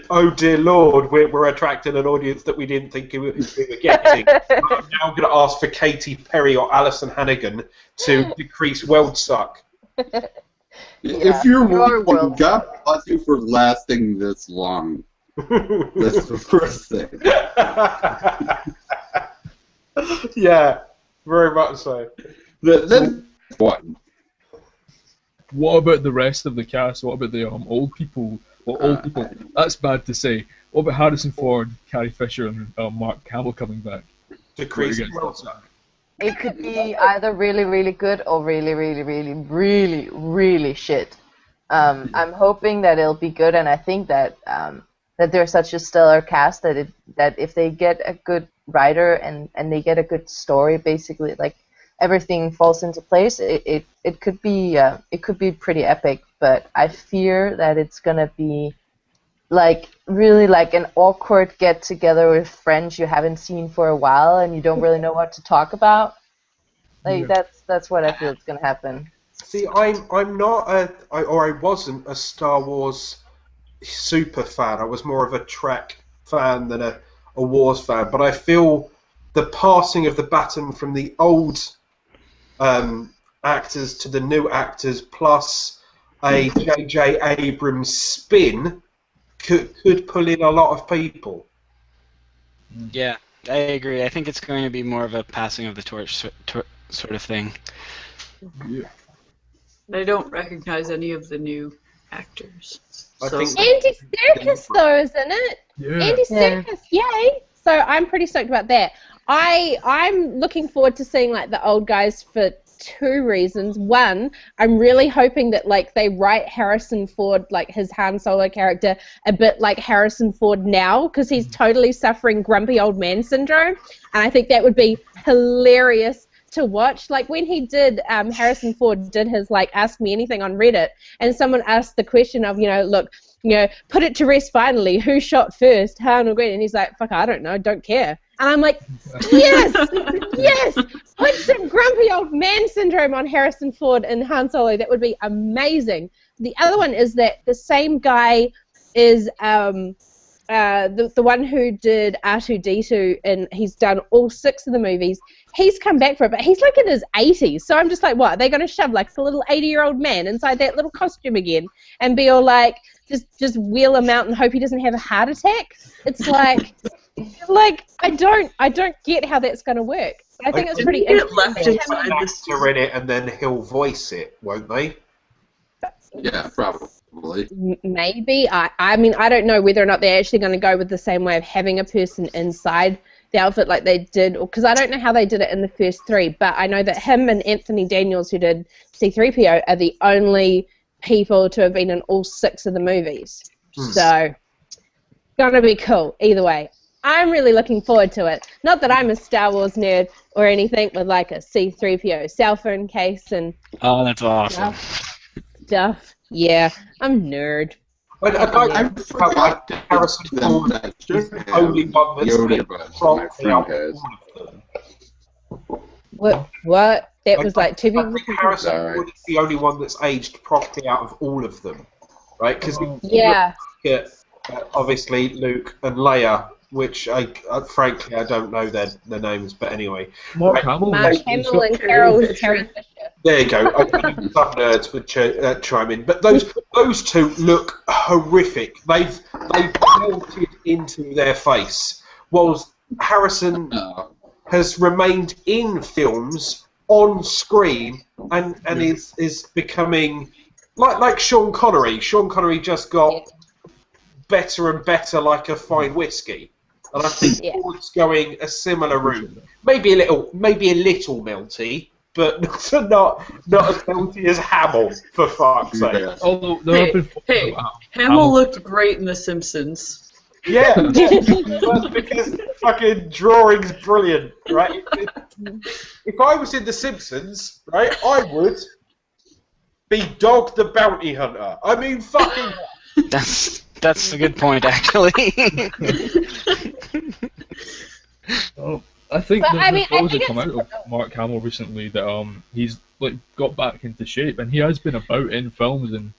oh dear Lord, we're attracting an audience that we didn't think we were getting. I'm now going to ask for Katy Perry or Alison Hannigan to decrease world suck. If you're watching, God bless you for lasting this long. That's the first thing. Yeah, very much so. Then what? What about the rest of the cast? What about the old people? Well, old people. That's bad to say. What about Harrison Ford, Carrie Fisher, and Mark Hamill coming back? Decrease. it could be either really, really good or really, really, really, really, really shit. I'm hoping that it'll be good, and I think that that they're such a stellar cast that if they get a good writer and they get a good story, basically, like everything falls into place, it could be pretty epic. But I fear that it's gonna be like really like an awkward get together with friends you haven't seen for a while and you don't really know what to talk about. Like that's what I feel is gonna happen. See, I'm not I wasn't a Star Wars super fan. I was more of a Trek fan than a Wars fan. But I feel the passing of the baton from the old actors to the new actors, plus a J.J. Abrams spin, could pull in a lot of people. Yeah, agree. I think it's going to be more of a passing of the torch sort of thing. Yeah. I don't recognize any of the new actors. I So- think- Andy Serkis though, isn't it? Yeah. Andy Serkis, yay! So I'm pretty stoked about that. I'm looking forward to seeing like the old guys for two reasons. One, I'm really hoping that like they write Harrison Ford, like his Han Solo character, a bit like Harrison Ford now, because he's totally suffering grumpy old man syndrome, and I think that would be hilarious to watch. Like when he did, Harrison Ford did his like Ask Me Anything on Reddit, and someone asked the question of, look, put it to rest finally, who shot first, Han or Gwen? And he's like, fuck, I don't know, don't care. And I'm like, yes, yes, put some grumpy old man syndrome on Harrison Ford and Han Solo. That would be amazing. The other one is that the same guy is the one who did R2-D2, and he's done all 6 of the movies. He's come back for it, but he's like in his 80s. So I'm just like, what? Are they going to shove like a little 80-year-old man inside that little costume again and be all like, just wheel him out and hope he doesn't have a heart attack? It's like I don't get how that's going to work. I think it's pretty Get left interesting. inside this. Actor in it, and then he'll voice it, won't they? Yeah, probably. Maybe. I mean, I don't know whether or not they're actually going to go with the same way of having a person inside the outfit like they did, because I don't know how they did it in the first 3, but I know that him and Anthony Daniels, who did C-3PO, are the only people to have been in all 6 of the movies. So, gonna be cool either way. I'm really looking forward to it. Not that I'm a Star Wars nerd or anything, with like a C-3PO cell phone case and Oh, that's awesome. stuff. Yeah, I'm nerd. I forgot to Harrison Ford that is the only one that's Yoda been buds my propped out friend of has. all of them. What? That was like 2 I people. think Harrison Sorry. Ford is the only one that's aged properly out of all of them, right? Because Yeah. obviously Luke and Leia, which frankly I don't know their names, but anyway. Mark Hamill. Mark he's Hamill got- and Carrie Fisher. There you go. Some nerds would chime in, but those two look horrific. They've melted into their face, whilst Harrison has remained in films on screen and is becoming like Sean Connery. Sean Connery just got better and better, like a fine whiskey. And I think Ford's going a similar route. Maybe a little melty, but not as melty as Hamill, for fuck's sake. Yeah. Although there have been Hey, Hamill looked great in The Simpsons. Yeah, that's because fucking drawing's brilliant, right? If I was in The Simpsons, right, I would be Dog the Bounty Hunter. I mean, fucking. That's a good point, actually. Oh, I think But, the I mean, I photos think that come out of Mark Hamill recently that he's like got back into shape, and he has been about in films, and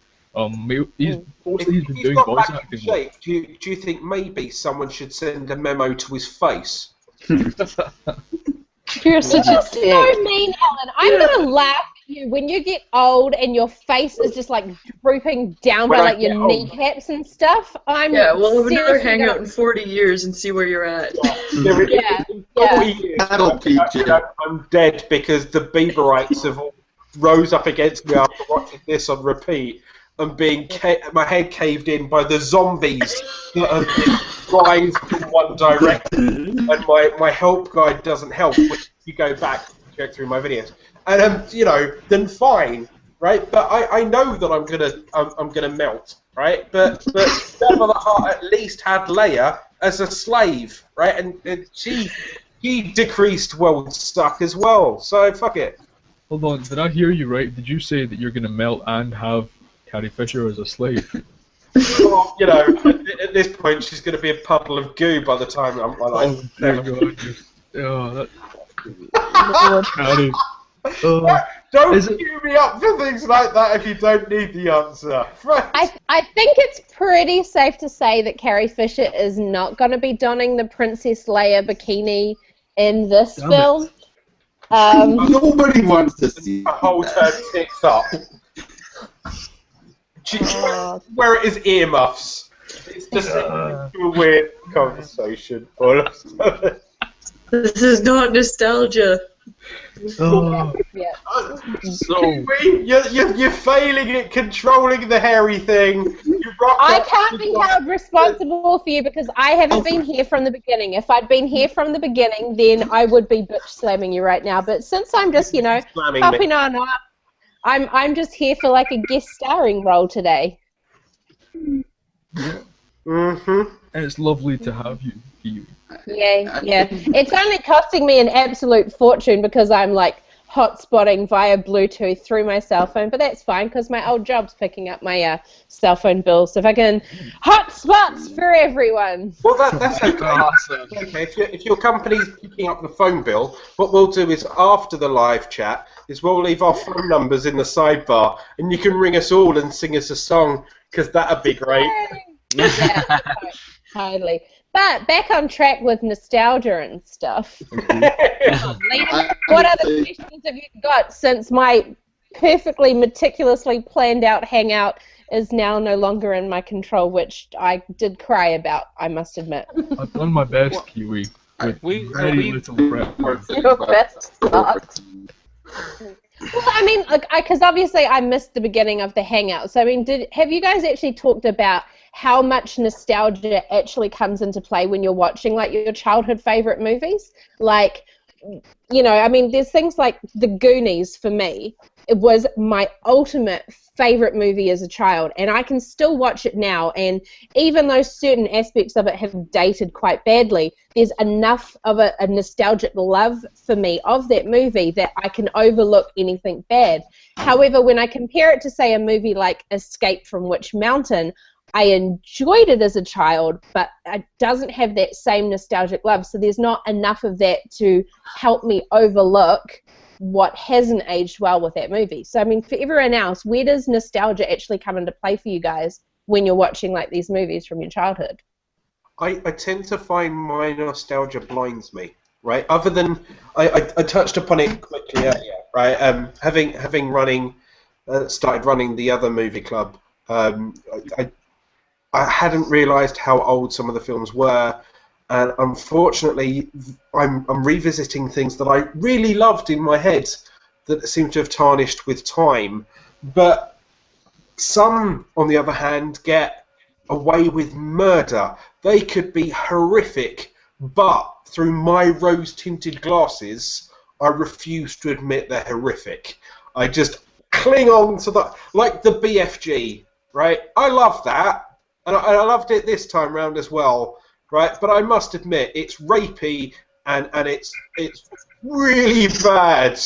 he's been doing got voice back in acting work. shape, do you think maybe someone should send a memo to his face? You're such a So mean, Helen. I'm gonna laugh at you when you get old and your face is just like drooping down When by I like your get old. kneecaps and stuff. I'm Yeah, we'll have another seriously hangout gonna- in 40 years and see where you're at. Yeah, In yeah. 40 years, That'll teach you. I'm dead because the Bieberites have all rose up against me after watching this on repeat and being my head caved in by the zombies that have been drive in one direction, and my help guide doesn't help when you go back and check through my videos. And then fine, right? But I know that I'm gonna melt, right? But Jabba the Hutt at least had Leia as a slave, right? And he decreased world stuck as well. So fuck it. Hold on, did I hear you right? Did you say that you're gonna melt and have Carrie Fisher as a slave? Well, at this point, she's going to be a puddle of goo by the time I'm like. Oh dear God! Carrie. Don't cue me up for things like that if you don't need the answer. I think it's pretty safe to say that Carrie Fisher is not going to be donning the Princess Leia bikini in this Damn film. Nobody wants to see The whole turn tits up. Where it is earmuffs. It's just a weird conversation. This is not nostalgia. Oh, Yeah. so You're failing at controlling the hairy thing. You rock I up can't to be the- held responsible for you because I haven't been here from the beginning. If I'd been here from the beginning, then I would be bitch slamming you right now. But since I'm just, slamming me. popping on up, I'm just here for like a guest starring role today. yeah, Mm-hmm. and it's lovely to have you, Kiwi. Yeah. It's only costing me an absolute fortune because I'm like hotspotting via Bluetooth through my cell phone, but that's fine because my old job's picking up my cell phone bill. So if I can hotspots for everyone. Well, that's okay. Awesome. Okay, if your company's picking up the phone bill, what we'll do is after the live chat is we'll leave our phone numbers in the sidebar, and you can ring us all and sing us a song because that'd be great. Yeah, totally. But back on track with nostalgia and stuff. Liam, what other questions have you got since my perfectly meticulously planned out hangout is now no longer in my control, which I did cry about, I must admit. I've done my best, Kiwi, with very little prep. Your best sucks. Well, I mean, because obviously I missed the beginning of the hangout. So, I mean, have you guys actually talked about how much nostalgia actually comes into play when you're watching, like, your childhood favorite movies? Like, I mean, there's things like The Goonies for me. It was my ultimate favorite movie as a child, and I can still watch it now, and even though certain aspects of it have dated quite badly, there's enough of a nostalgic love for me of that movie that I can overlook anything bad. However, when I compare it to, say, a movie like Escape from Witch Mountain, I enjoyed it as a child, but it doesn't have that same nostalgic love, so there's not enough of that to help me overlook what hasn't aged well with that movie. So, I mean, for everyone else, where does nostalgia actually come into play for you guys when you're watching, like, these movies from your childhood? I tend to find my nostalgia blinds me, right? Other than I touched upon it quickly earlier, right? Having started running the other movie club, I hadn't realised how old some of the films were, and unfortunately, I'm revisiting things that I really loved in my head that seem to have tarnished with time. But some, on the other hand, get away with murder. They could be horrific, but through my rose-tinted glasses, I refuse to admit they're horrific. I just cling on to like the BFG, right? I love that. And I loved it this time round as well, right? But I must admit, it's rapey and it's really bad.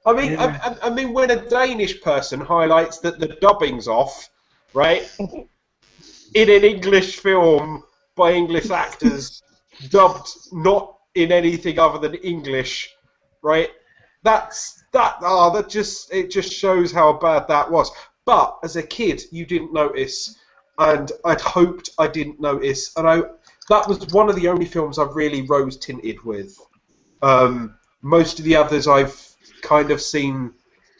I mean, Yeah. I mean, when a Danish person highlights that the dubbing's off, right, in an English film by English actors, dubbed not in anything other than English, right? That just shows how bad that was. But as a kid, you didn't notice, and I'd hoped I didn't notice, and that was one of the only films I've really rose-tinted with. Most of the others I've kind of seen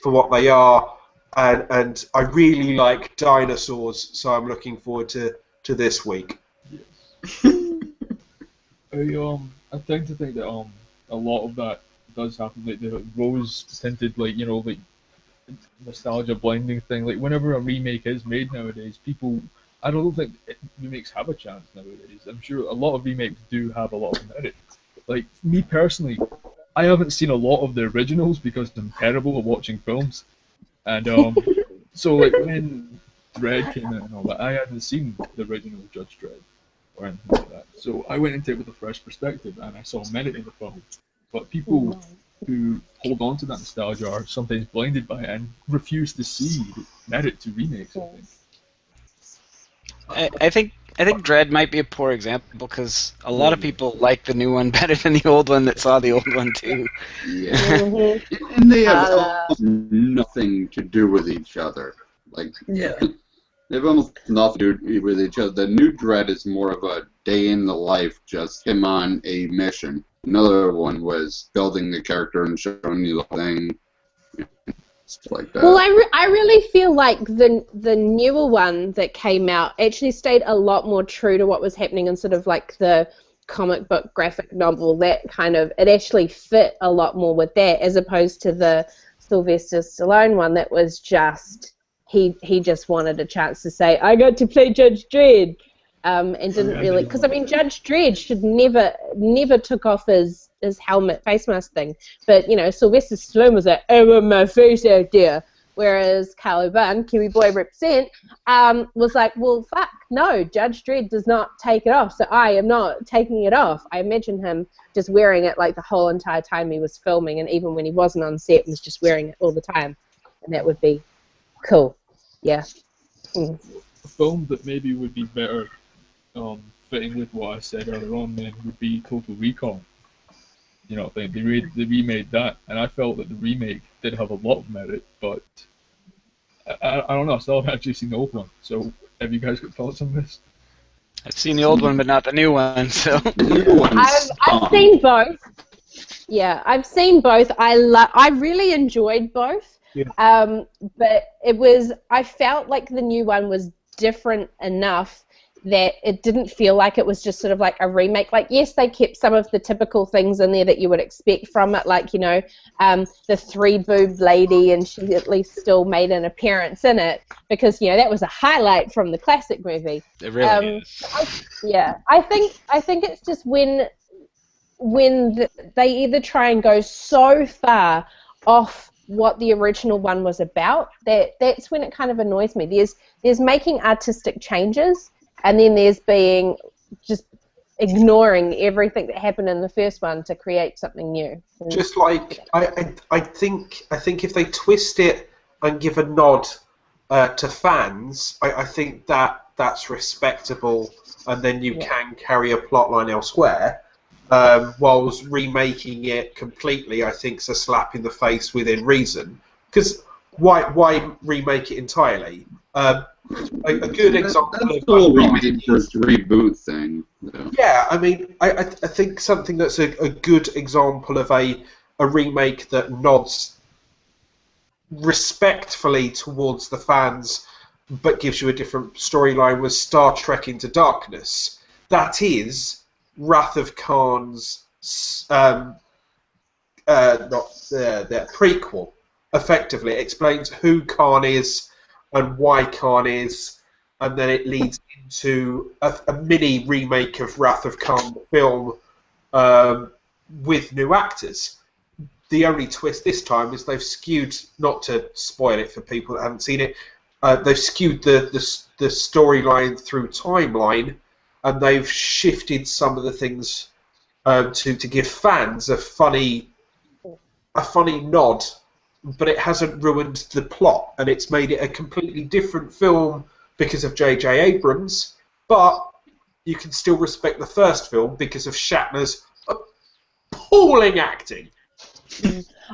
for what they are, and I really like dinosaurs, so I'm looking forward to this week. I tend to think that a lot of that does happen, like the rose-tinted, like nostalgia blinding thing. Like whenever a remake is made nowadays, I don't think remakes have a chance nowadays. I'm sure a lot of remakes do have a lot of merit. Like me personally, I haven't seen a lot of the originals because I'm terrible at watching films, and so like when Dredd came out and all that, I hadn't seen the original Judge Dredd or anything like that. So I went into it with a fresh perspective, and I saw merit in the film. But people who hold on to that nostalgia are sometimes blinded by it and refuse to see merit to remakes. I think Dread might be a poor example because a lot of people like the new one better than the old one that saw the old one too. Yeah. And they have almost nothing to do with each other. Like, Yeah. they have almost nothing to do with each other. The new Dread is more of a day in the life, just him on a mission. Another one was building the character and showing you the thing. stuff like that. Well, I really feel like the newer one that came out actually stayed a lot more true to what was happening in sort of like the comic book graphic novel. That kind of, it actually fit a lot more with that, as opposed to the Sylvester Stallone one that was just he just wanted a chance to say, I got to play Judge Dredd, and didn't really, because I mean Judge Dredd should never took off his helmet face mask thing, but you know Sylvester Stallone was like, I want my face out there, whereas Carlo Bunn, Kiwi Boy represent, was like, well fuck no, Judge Dredd does not take it off, so I am not taking it off. I imagine him just wearing it like the whole entire time he was filming, and even when he wasn't on set was just wearing it all the time, and that would be cool. Yeah. A film that maybe would be better fitting with what I said earlier on then would be Total Recall. You know, they remade that, and I felt that the remake did have a lot of merit, but I don't know, I still haven't actually seen the old one, so have you guys got thoughts on this? I've seen the old one, but not the new one, so... I've seen both. Yeah, I've seen both. I really enjoyed both. Yeah. But I felt like the new one was different enough that it didn't feel like it was just sort of like a remake. Like, yes, they kept some of the typical things in there that you would expect from it, like, you know, the three-boobed lady, and she at least still made an appearance in it, because, you know, that was a highlight from the classic movie. It really is. I think it's just when they either try and go so far off what the original one was about, that's when it kind of annoys me. There's making artistic changes, and then there's being just ignoring everything that happened in the first one to create something new. Just like I think if they twist it and give a nod to fans, I think that's respectable, and then you can carry a plotline elsewhere. Whilst remaking it completely, I think, is a slap in the face within reason. Because why remake it entirely? A good example. That's the whole remake versus reboot thing. Though. Yeah, I mean, I think something that's a good example of a remake that nods respectfully towards the fans, but gives you a different storyline, was Star Trek Into Darkness. That is Wrath of Khan's the prequel. Effectively, it explains who Khan is and why Khan is, and then it leads into a mini remake of Wrath of Khan film with new actors. The only twist this time is they've skewed, not to spoil it for people that haven't seen it, they've skewed the storyline through timeline, and they've shifted some of the things to give fans a funny nod, but it hasn't ruined the plot, and it's made it a completely different film because of J.J. Abrams, but you can still respect the first film because of Shatner's appalling acting.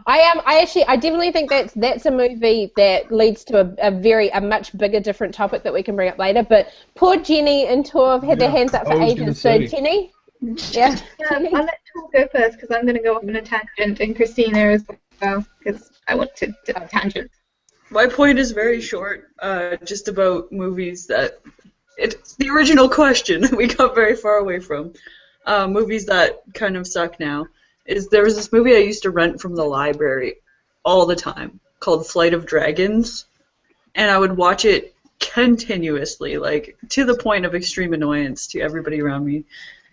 I definitely think that's a movie that leads to a much bigger, different topic that we can bring up later. But poor Jenny and Tor have had their hands up for ages. So Jenny, yeah. I'll let Tor go first because I'm going to go off on a tangent, and Christina as well because I want to do a tangent. My point is very short, just about movies that it's the original question that we got very far away from. Movies that kind of suck now. There was this movie I used to rent from the library all the time called Flight of Dragons, and I would watch it continuously, like to the point of extreme annoyance to everybody around me.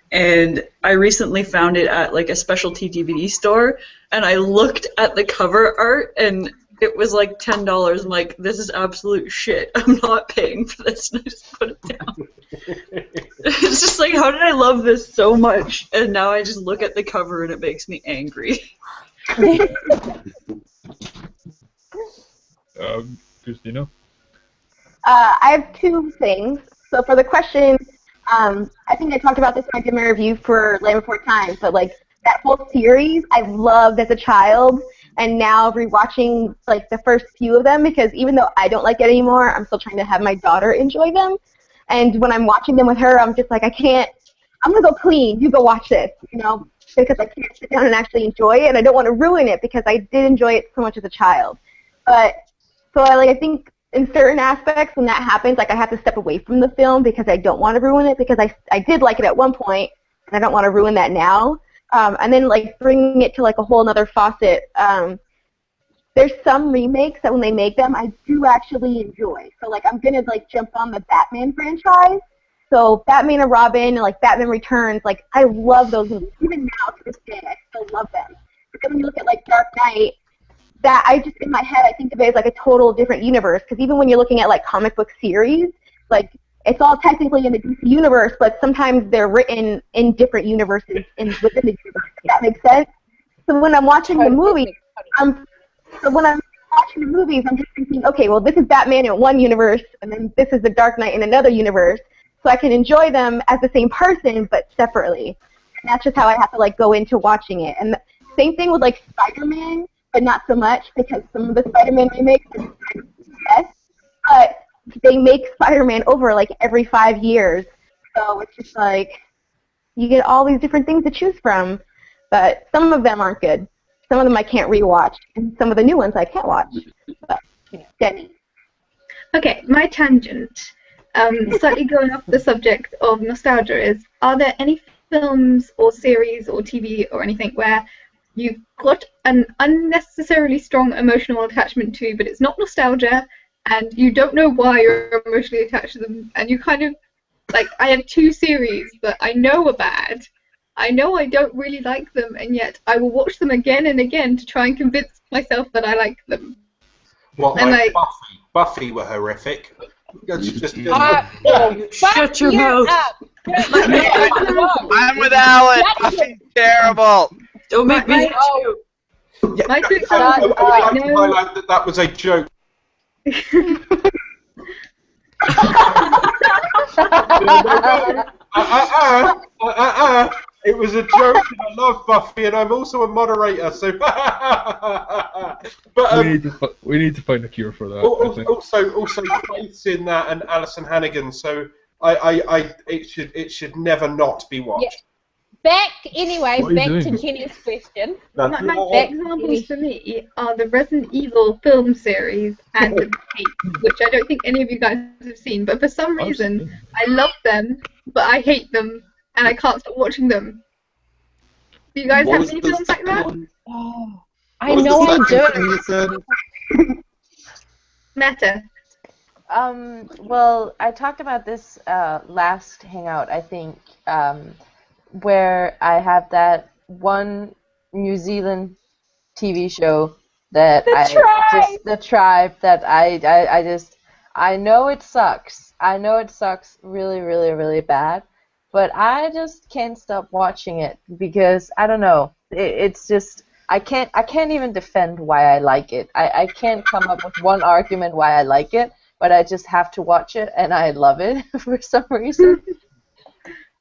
And I recently found it at like a specialty DVD store, and I looked at the cover art, and it was like $10. I'm like, this is absolute shit. I'm not paying for this, and I just put it down. It's just like, how did I love this so much? And now I just look at the cover and it makes me angry. Christina? I have two things. So for the question, I think I talked about this when I did my review for Land Before Time, but like that whole series I loved as a child, and now rewatching like the first few of them, because even though I don't like it anymore, I'm still trying to have my daughter enjoy them. And when I'm watching them with her, I'm just like, I'm going to go clean. You go watch this, you know, because I can't sit down and actually enjoy it, and I don't want to ruin it because I did enjoy it so much as a child. But so I think in certain aspects when that happens, like I have to step away from the film because I don't want to ruin it because I did like it at one point and I don't want to ruin that now. And then like bringing it to like a whole other faucet. There's some remakes that when they make them, I do actually enjoy. So like I'm gonna like jump on the Batman franchise. So Batman and Robin and like Batman Returns, like I love those movies. Even now to this day, I still love them. Because when you look at like Dark Knight, that I just in my head I think of it as like a total different universe. Because even when you're looking at like comic book series, like it's all technically in the DC universe, but sometimes they're written in different universes within the universe. If that makes sense. So when I'm watching the movie, I'm watching the movies, I'm just thinking, okay, well, this is Batman in one universe, and then this is the Dark Knight in another universe, so I can enjoy them as the same person, but separately. And that's just how I have to, like, go into watching it. And the same thing with, like, Spider-Man, but not so much, because some of the Spider-Man remakes are yes, but they make Spider-Man over, like, every 5 years. So it's just, like, you get all these different things to choose from, but some of them aren't good. Some of them I can't rewatch, and some of the new ones I can't watch. But, Jenny. Okay, my tangent, slightly going off the subject of nostalgia, is are there any films or series or TV or anything where you've got an unnecessarily strong emotional attachment to, but it's not nostalgia, and you don't know why you're emotionally attached to them, and you kind of, like, I have 2 series that I know are bad. I know I don't really like them, and yet I will watch them again and again to try and convince myself that I like them. What, And like Buffy? Buffy were horrific. Shut your mouth. I'm with Alan. Buffy's terrible. Don't make me. Yeah, My two I films would like to no. highlight that that was a joke. It was a joke, and I love Buffy, and I'm also a moderator, so. But we need to find a cure for that. I think. Also, Faith's in that, and Alison Hannigan. So it should never not be watched. Yeah. Back to doing? Jenny's question. My examples for me are the Resident Evil film series and the Tape, which I don't think any of you guys have seen, but for some reason I love them, but I hate them, and I can't stop watching them. Do you guys have any films like that? Oh, I know I do. Meta. Well, I talked about this last Hangout, I think, where I have that one New Zealand TV show that The Tribe that I know it sucks. I know it sucks really, really, really bad, but I just can't stop watching it because I don't know. It's just I can't even defend why I like it. I can't come up with one argument why I like it, but I just have to watch it and I love it for some reason.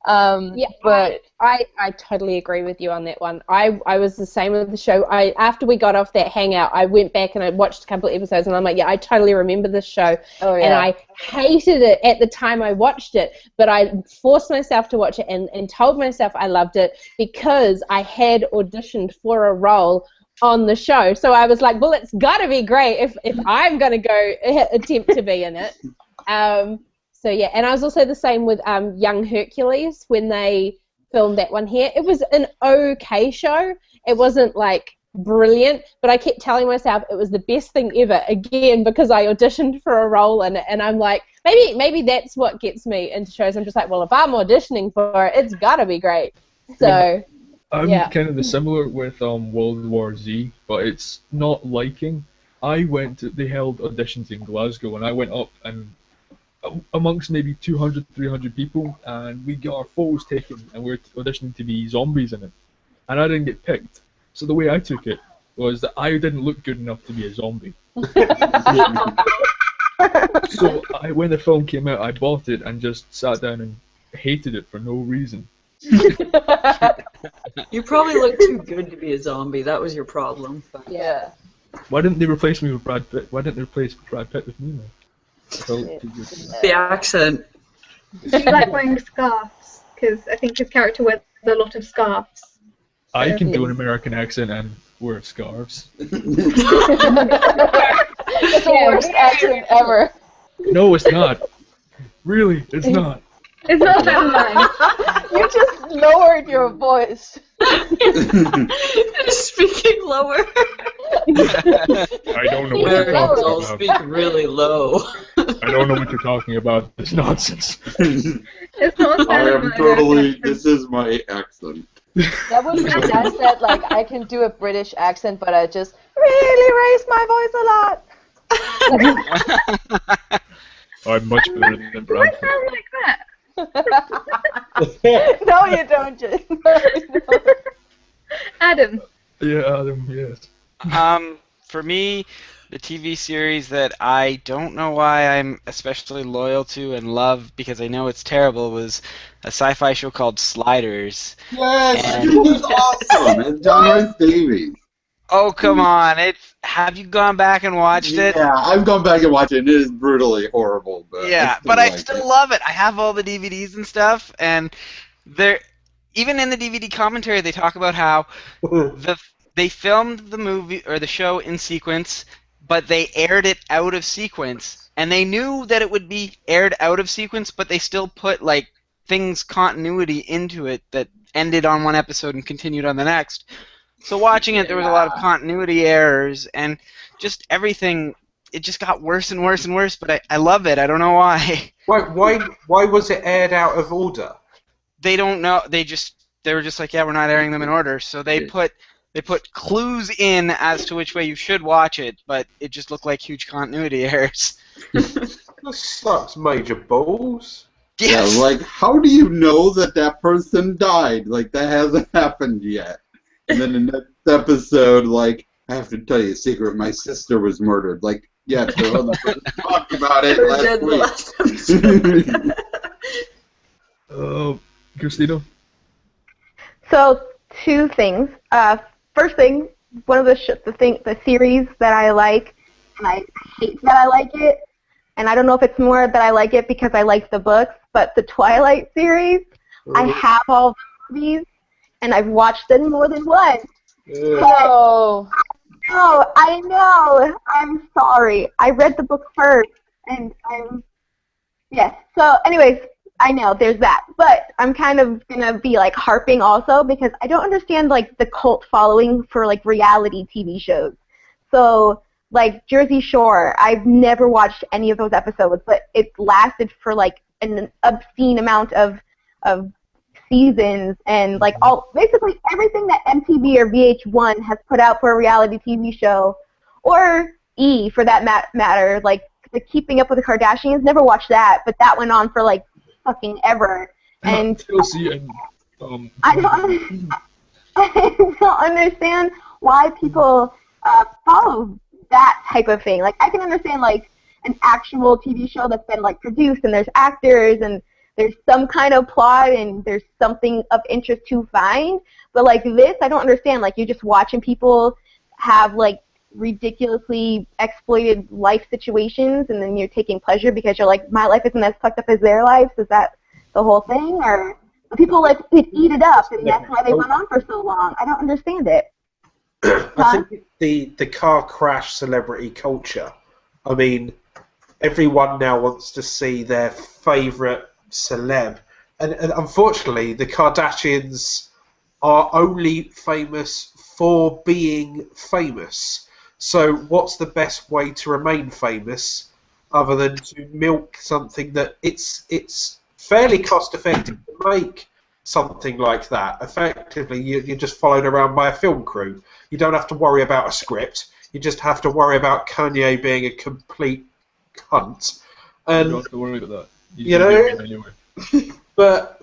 Yeah, but I totally agree with you on that one. I was the same with the show. After we got off that Hangout, I went back and I watched a couple of episodes, and I'm like, yeah, I totally remember this show. Oh, yeah. And I hated it at the time I watched it, but I forced myself to watch it and told myself I loved it because I had auditioned for a role on the show. So I was like, well, it's got to be great if I'm going to go attempt to be in it. So yeah, and I was also the same with Young Hercules when they filmed that one here. It was an okay show. It wasn't like brilliant, but I kept telling myself it was the best thing ever. Again, because I auditioned for a role in it, and I'm like, maybe that's what gets me into shows. I'm just like, well, if I'm auditioning for it, it's gotta be great. So I'm kind of the similar with World War Z, but it's not liking. They held auditions in Glasgow, and I went up and amongst maybe 200, 300 people, and we got our photos taken, and we were auditioning to be zombies in it. And I didn't get picked. So the way I took it was that I didn't look good enough to be a zombie. So when the film came out, I bought it and just sat down and hated it for no reason. You probably look too good to be a zombie. That was your problem. yeah. Why didn't they replace me with Brad Pitt? Why didn't they replace Brad Pitt with me, man? The accent. Do you like wearing scarves? Because I think his character wears a lot of scarves. I can do an American accent and wear scarves. That's the worst accent ever. No, it's not. Really, it's not. It's not that mine. You just lowered your voice. Speaking lower. I don't know what you're Americans all talking speak really low. about. I don't know what you're talking about. It's nonsense. It's not I that am mine. totally. This is my accent. That would be my dad said, like, I can do a British accent, but I just really raise my voice a lot. I'm much better than I Bradford. sound like that. No, you don't, Jen. No, you don't. Adam. Yeah, Adam, yes. For me, the TV series that I don't know why I'm especially loyal to and love because I know it's terrible was a sci-fi show called Sliders. Yes, And- it was awesome. It's John Rice Davies. Oh, come on. Have you gone back and watched it? Yeah, I've gone back and watched it. And it is brutally horrible, but Yeah, I I like still it. love it. I have all the DVDs and stuff, and even in the DVD commentary, they talk about how they filmed the movie or the show in sequence, but they aired it out of sequence, and they knew that it would be aired out of sequence, but they still put like continuity into it that ended on one episode and continued on the next. So watching it, there was a lot of continuity errors, and just everything. It just got worse and worse and worse. But I love it. I don't know why. Why was it aired out of order? They don't know. They were just like, yeah, we're not airing them in order. So they put clues in as to which way you should watch it, but it just looked like huge continuity errors. That sucks, major balls. Yes. Yeah, like, how do you know that person died? Like, that hasn't happened yet. And then the next episode, like, I have to tell you a secret, my sister was murdered. Like, yeah, the other person talked about it last week. Christina? So, two things. First thing, one of the series that I like, and I hate that I like it, and I don't know if it's more that I like it because I like the books, but the Twilight series, I have all the movies, and I've watched them more than once. Oh. Oh, I know. I'm sorry. I read the book first, and yes. So, anyways, I know there's that, but I'm kind of gonna be like harping also because I don't understand like the cult following for like reality TV shows. So, like Jersey Shore, I've never watched any of those episodes, but it lasted for like an obscene amount of seasons, and like basically everything that MTV or VH1 has put out for a reality TV show, or E for that matter, like the Keeping Up with the Kardashians. Never watched that, but that went on for like fucking ever. And TLC and I don't understand why people follow that type of thing. Like I can understand like an actual TV show that's been like produced and there's actors and there's some kind of plot and there's something of interest to find, but like this, I don't understand. Like you're just watching people have like ridiculously exploited life situations, and then you're taking pleasure because you're like, my life isn't as fucked up as their lives. Is that the whole thing, or people like eat it up, and that's why they went on for so long? I don't understand it. I think the car crash celebrity culture. I mean, everyone now wants to see their favourite celeb, and unfortunately the Kardashians are only famous for being famous. So what's the best way to remain famous other than to milk something that it's fairly cost effective to make something like that? Effectively you're just followed around by a film crew. You don't have to worry about a script, you just have to worry about Kanye being a complete cunt. And you don't have to worry about that. You know, but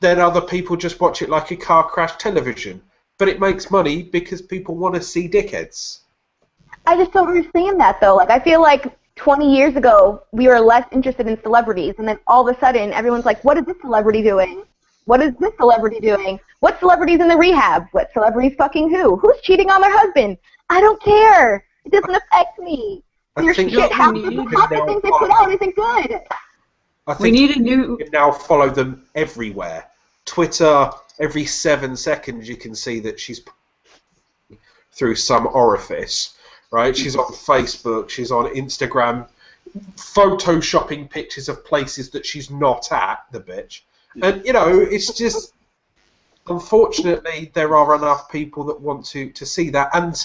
then other people just watch it like a car crash television. But it makes money because people want to see dickheads. I just don't understand that though. Like I feel like 20 years ago we were less interested in celebrities, and then all of a sudden everyone's like, what is this celebrity doing? What is this celebrity doing? What celebrity's in the rehab? What celebrity's fucking who? Who's cheating on their husband? I don't care. It doesn't affect me. Your shit happens. Half the things they put out isn't good. I think you can now follow them everywhere. Twitter, every 7 seconds you can see that she's through some orifice. right? She's on Facebook, she's on Instagram, photoshopping pictures of places that she's not at, the bitch. And, you know, it's just, unfortunately, there are enough people that want to see that. And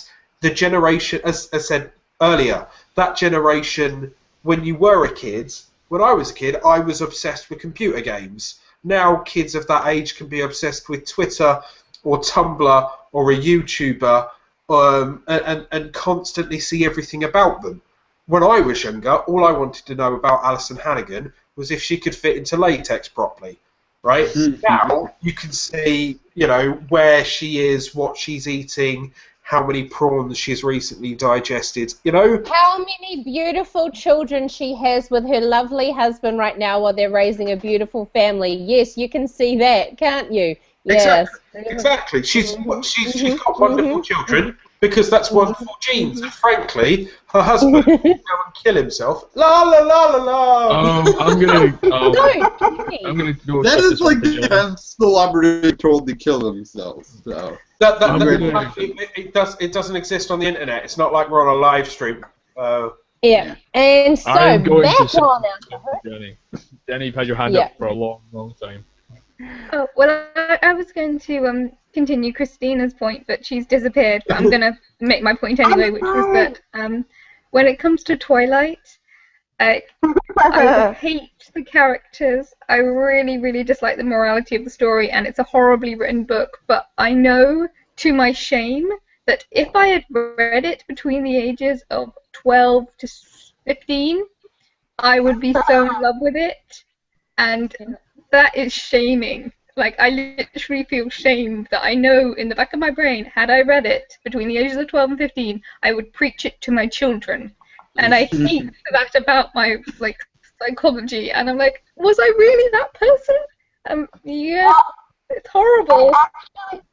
the generation, as I said earlier, that generation, when you were a kid, when I was a kid, I was obsessed with computer games. Now kids of that age can be obsessed with Twitter or Tumblr or a YouTuber and constantly see everything about them. When I was younger, all I wanted to know about Alison Hannigan was if she could fit into latex properly. Right? Now you can see, you know, where she is, what she's eating, how many prawns she's recently digested, you know? How many beautiful children she has with her lovely husband right now while they're raising a beautiful family. Yes, you can see that, can't you? Yes. Exactly. She's got wonderful children because that's wonderful genes. And frankly, her husband will go and kill himself. La la la la la. I'm gonna go. That is like the kind of celebrity told to kill themselves. So it doesn't exist on the internet. It's not like we're on a live stream. Yeah. And so back on Jenny. Jenny, you've had your hand up for a long, long time. Oh, well, I was going to continue Christina's point, but she's disappeared. But I'm going to make my point anyway, which was that when it comes to Twilight, I hate the characters. I really, really dislike the morality of the story, and it's a horribly written book. But I know, to my shame, that if I had read it between the ages of 12 to 15, I would be so in love with it, and that is shaming. Like, I literally feel shamed that I know in the back of my brain, had I read it between the ages of 12 and 15, I would preach it to my children. And I hate that about my, like, psychology. And I'm like, was I really that person? Yeah, it's horrible.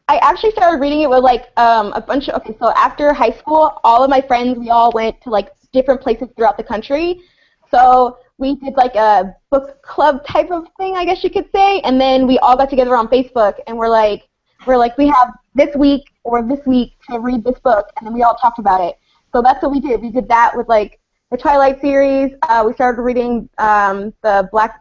I actually started reading it with, like, a bunch of, okay, so after high school, all of my friends, we all went to, like, different places throughout the country. So we did like a book club type of thing, I guess you could say, and then we all got together on Facebook, and we're like, we have this week or this week to read this book, and then we all talked about it. So that's what we did. We did that with like the Twilight series. We started reading the Black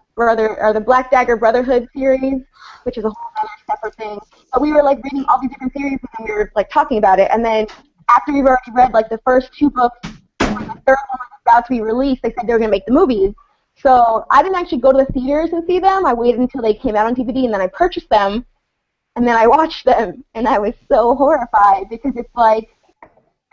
Dagger Brotherhood series, which is a whole other separate thing. But we were like reading all these different series, and we were like talking about it. And then after we've already read like the first 2 books, when the third one was about to be released, they said they were going to make the movies. So I didn't actually go to the theaters and see them. I waited until they came out on DVD, and then I purchased them, and then I watched them, and I was so horrified because it's like,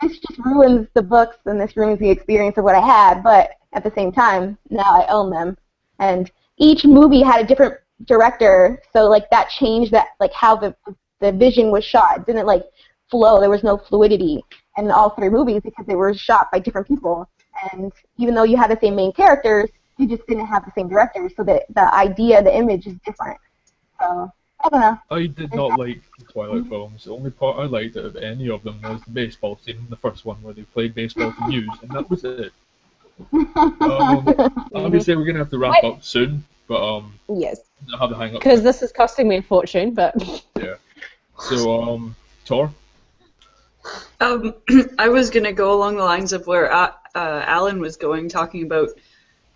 this just ruins the books, and this ruins the experience of what I had, but at the same time, now I own them. And each movie had a different director, so like that changed that, like how the vision was shot. It didn't like flow. There was no fluidity in all 3 movies because they were shot by different people. And even though you had the same main characters, you just didn't have the same director, so the idea, the image is different. So, I don't know. I did not like the Twilight films. The only part I liked out of any of them was the baseball scene, the first one where they played baseball to news, and that was it. Obviously, we're going to have to wrap up soon, but yes, I have the hang up. Because this is costing me a fortune, but... Yeah. So, Tor? I was going to go along the lines of where Alan was going, talking about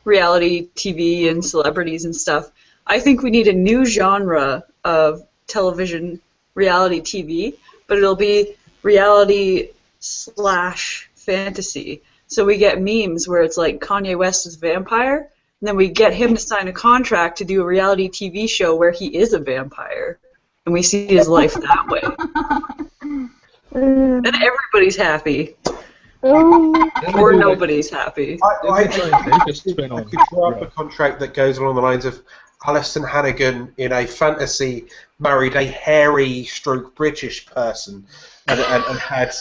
reality TV and celebrities and stuff. I think we need a new genre of television reality TV, but it'll be reality/fantasy. So we get memes where it's like Kanye West is a vampire, and then we get him to sign a contract to do a reality TV show where he is a vampire, and we see his life that way. And everybody's happy. Or nobody's happy. I could draw up a contract that goes along the lines of Alison Hannigan in a fantasy married a hairy stroke British person and had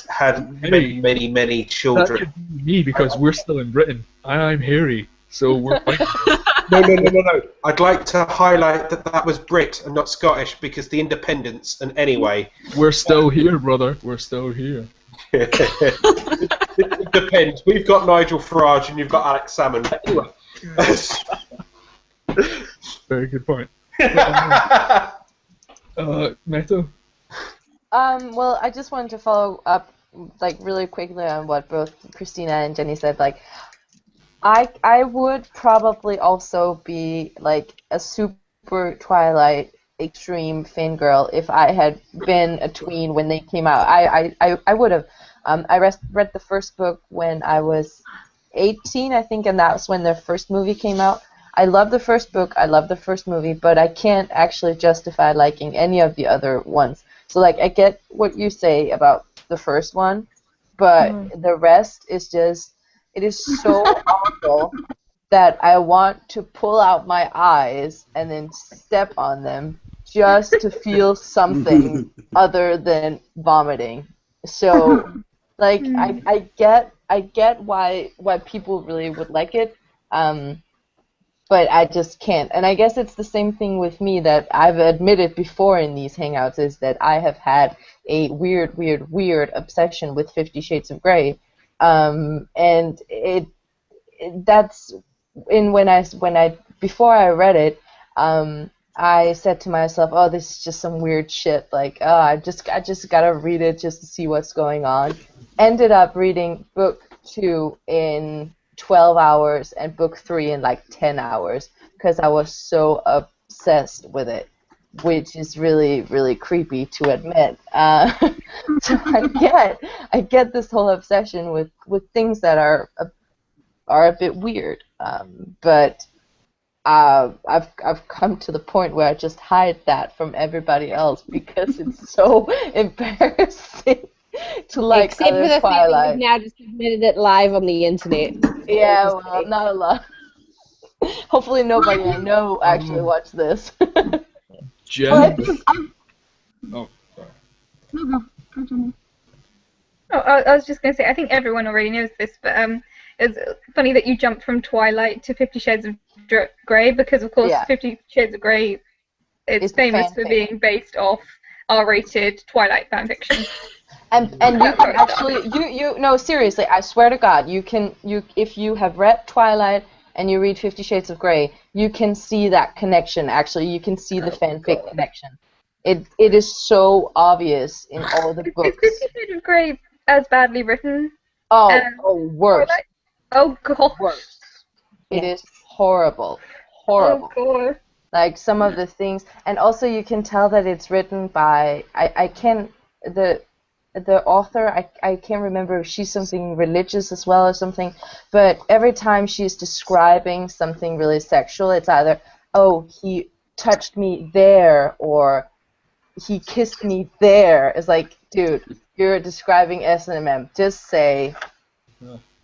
many children. That could be me because we're still in Britain. I'm hairy, so we're fighting. No. I'd like to highlight that was Brit and not Scottish because the independence, and anyway. We're still here, brother. We're still here. It depends. We've got Nigel Farage and you've got Alex Salmon. Anyway. Very good point. Meto? Well, I just wanted to follow up like really quickly on what both Christina and Jenny said, like I would probably also be like a super Twilight extreme fangirl if I had been a tween when they came out. I would have. Read the first book when I was 18, I think, and that was when their first movie came out. I love the first book, I love the first movie, but I can't actually justify liking any of the other ones. So, like, I get what you say about the first one, but the rest is just, it is so awful that I want to pull out my eyes and then step on them just to feel something other than vomiting. So, like, I get why people really would like it, but I just can't. And I guess it's the same thing with me that I've admitted before in these hangouts, is that I have had a weird obsession with 50 Shades of Grey, and that's when I before I read it, I said to myself, "Oh, this is just some weird shit. Like, oh, I just gotta read it just to see what's going on." Ended up reading book 2 in 12 hours and book 3 in like 10 hours because I was so obsessed with it, which is really, really creepy to admit. So I get this whole obsession with things that are a bit weird, but I've come to the point where I just hide that from everybody else because it's so embarrassing to like Except for other the fact that Twilight. you've now just admitted it live on the internet. Yeah, well, not a lot. Hopefully nobody I know actually watched this. Jen. Oh, sorry. Oh, I was just going to say, I think everyone already knows this, but it's funny that you jumped from Twilight to 50 Shades of Grey, because, of course, Yeah. 50 Shades of Grey is It's famous for fanfic. being based off R-rated Twilight fanfiction. And you can actually you no, seriously, I swear to God, you if you have read Twilight and you read 50 Shades of Grey, you can see that connection. Actually, you can see the fanfic connection. It is so obvious in all the Is books. 50 Shades of Grey as badly written? Oh, Um, worse. Twilight? Oh, God. Worse. It is horrible. Oh, God. Like some of the things, and also you can tell that it's written by the author, I can't remember if she's something religious as well or something, but every time she's describing something really sexual, it's either, oh, he touched me there, or he kissed me there. It's like, dude, you're describing S&M. Just say,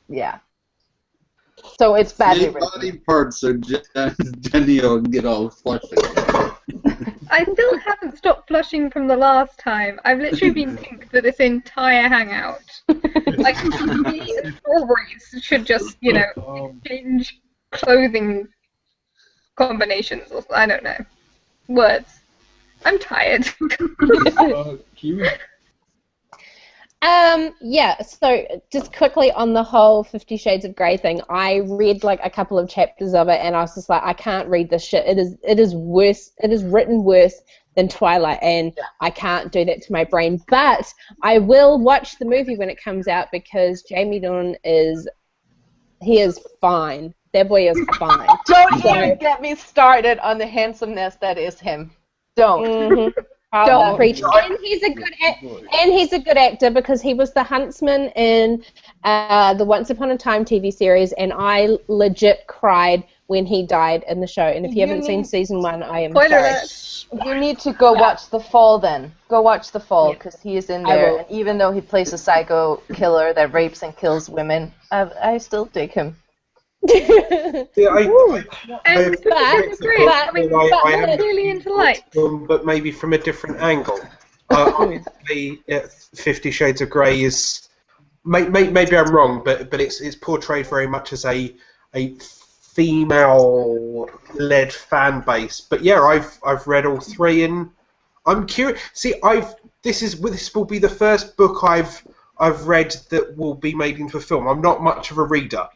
yeah. So it's badly written. Body parts so Jenny will get all flushed. I still haven't stopped flushing from the last time. I've literally been pink for this entire hangout. Like, me and strawberries should just, exchange clothing combinations, or I don't know. Words. I'm tired. Kiwi? Yeah, so just quickly on the whole 50 Shades of Grey thing, I read like a couple of chapters of it and I was just like, I can't read this shit. It is worse. It is written worse than Twilight, and I can't do that to my brain. But I will watch the movie when it comes out because Jamie Dornan is fine. That boy is fine. Don't even get me started on the handsomeness that is him. Don't. Mm-hmm. Don't preach. And he's a good actor because he was the huntsman in the Once Upon a Time TV series, and I legit cried when he died in the show. And if you haven't seen season 1, I am sorry. You need to go watch The Fall then. Go watch The Fall because he is in there. And even though he plays a psycho killer that rapes and kills women, I still dig him. Really into light. But maybe from a different angle. Obviously, 50 Shades of Grey is maybe I'm wrong, but it's portrayed very much as a female-led fan base. But yeah, I've read all 3, and I'm curious. See, this will be the first book I've read that will be made into a film. I'm not much of a reader.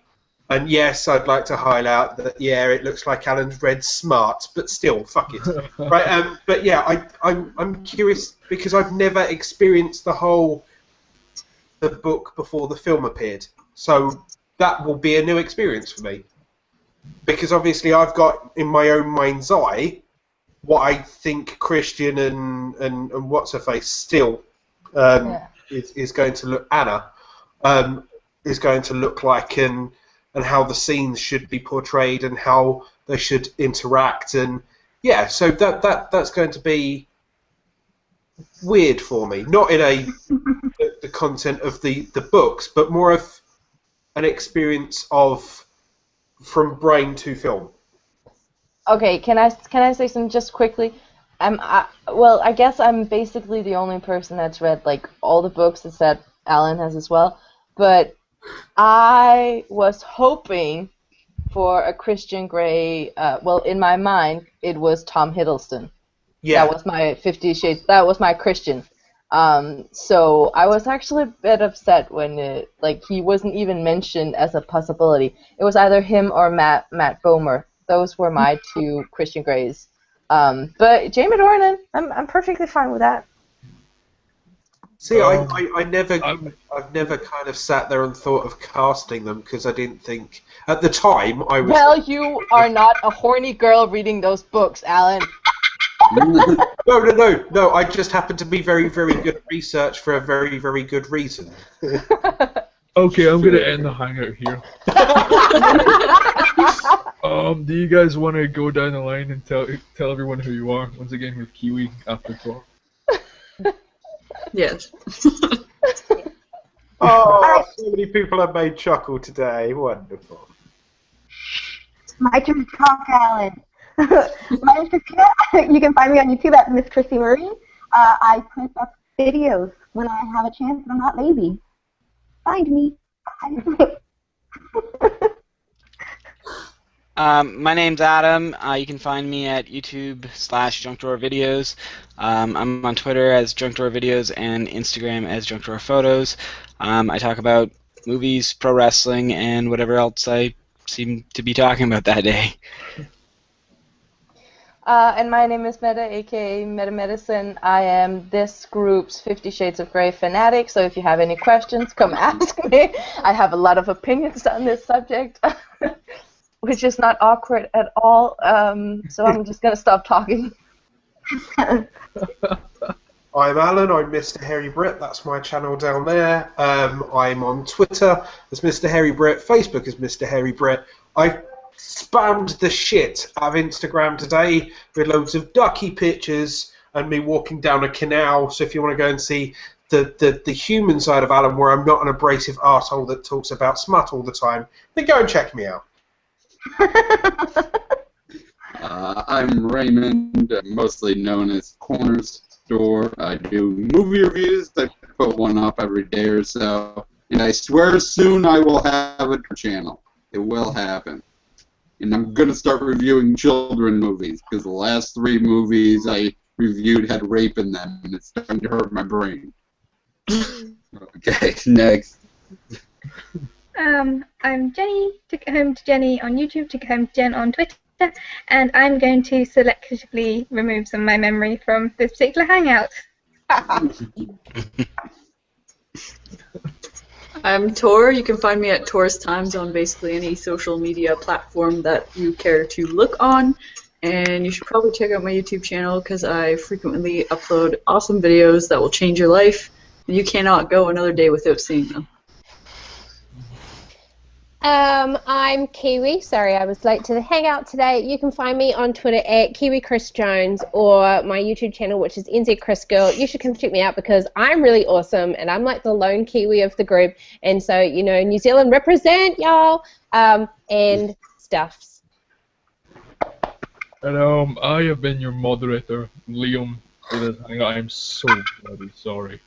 And yes, I'd like to highlight that. Yeah, it looks like Alan's read Smart, but still, fuck it, right? But yeah, I'm curious because I've never experienced the whole the book before the film appeared. So that will be a new experience for me. Because obviously I've got in my own mind's eye what I think Christian and what's-her-face still is going to look, Anna, is going to look like, and how the scenes should be portrayed and how they should interact. And yeah, so that's going to be weird for me. Not in the content of the books, but more of an experience of from brain to film. Okay, can I say something just quickly? Well, I guess I'm basically the only person that's read like all the books that Alan has as well. But I was hoping for a Christian Grey. Well, in my mind, it was Tom Hiddleston. Yeah. That was my 50 Shades. That was my Christian. So I was actually a bit upset when he wasn't even mentioned as a possibility. It was either him or Matt Bomer. Those were my two Christian Greys. But Jamie Dornan, I'm perfectly fine with that. See, I've never kind of sat there and thought of casting them because I didn't think at the time I was. Well, you are not a horny girl reading those books, Alan. No. I just happened to be very, very good at research for a very, very good reason. Okay, I'm gonna end the hangout here. Do you guys want to go down the line and tell everyone who you are once again with Kiwi after 12? Yes. Oh, so many people have made chuckle today. Wonderful. My turn to talk, Alan. My name is Christina. You can find me on YouTube at Miss Chrissy Marie. I put up videos when I have a chance and I'm not lazy. Find me. My name's Adam. You can find me at YouTube/JunkDrawerVideos. I'm on Twitter as JunkDrawerVideos and Instagram as JunkDrawerPhotos. I talk about movies, pro wrestling, and whatever else I seem to be talking about that day. And my name is Meta, aka Meta Medicine. I am this group's 50 Shades of Grey fanatic, so if you have any questions, come ask me. I have a lot of opinions on this subject, which is not awkward at all, so I'm just going to stop talking. I'm Alan, I'm Mr. Hairy Brit, that's my channel down there. I'm on Twitter as Mr. Hairy Brit, Facebook as Mr. Hairy Brit. I spammed the shit out of Instagram today with loads of ducky pictures and me walking down a canal, so if you want to go and see the human side of Alan where I'm not an abrasive arsehole that talks about smut all the time, then go and check me out. I'm Raymond, mostly known as Corner Store. I do movie reviews. I put one up every day or so. And I swear soon I will have a channel. It will happen. And I'm going to start reviewing children movies, because the last 3 movies I reviewed had rape in them, and it's starting to hurt my brain. Okay, next. I'm Jenny, Took It Home to Jenny on YouTube, Took It Home to Jen on Twitter, and I'm going to selectively remove some of my memory from this particular hangout. I'm Tor. You can find me at Tor's Times on basically any social media platform that you care to look on. And you should probably check out my YouTube channel because I frequently upload awesome videos that will change your life. And you cannot go another day without seeing them. I'm Kiwi. Sorry, I was late to the hangout today. You can find me on Twitter at KiwiChrisJones or my YouTube channel, which is NZChrisGirl. You should come check me out because I'm really awesome and I'm like the lone Kiwi of the group. And so, you know, New Zealand represent, y'all, and stuffs. And I have been your moderator, Liam, for this hangout. I'm so bloody sorry.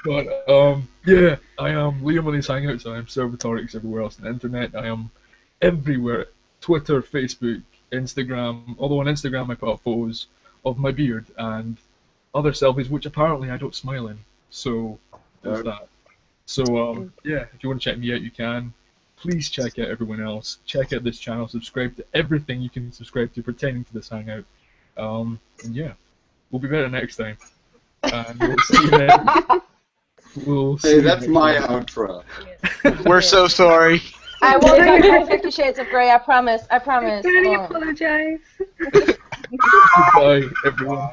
But, yeah, I am Liam on these hangouts, I am Servatorix everywhere else on the internet, I am everywhere, Twitter, Facebook, Instagram, although on Instagram I put up photos of my beard and other selfies, which apparently I don't smile in, so there's that. So, yeah, if you want to check me out, you can. Please check out everyone else, check out this channel, subscribe to everything you can subscribe to pertaining to this hangout, and yeah, we'll be better next time, and we'll see you then. We'll see Hey, you that's next my time. outro. We're so sorry. I won't go full 50 Shades of Grey. I promise. I promise. I really I won't. apologize. Goodbye, everyone.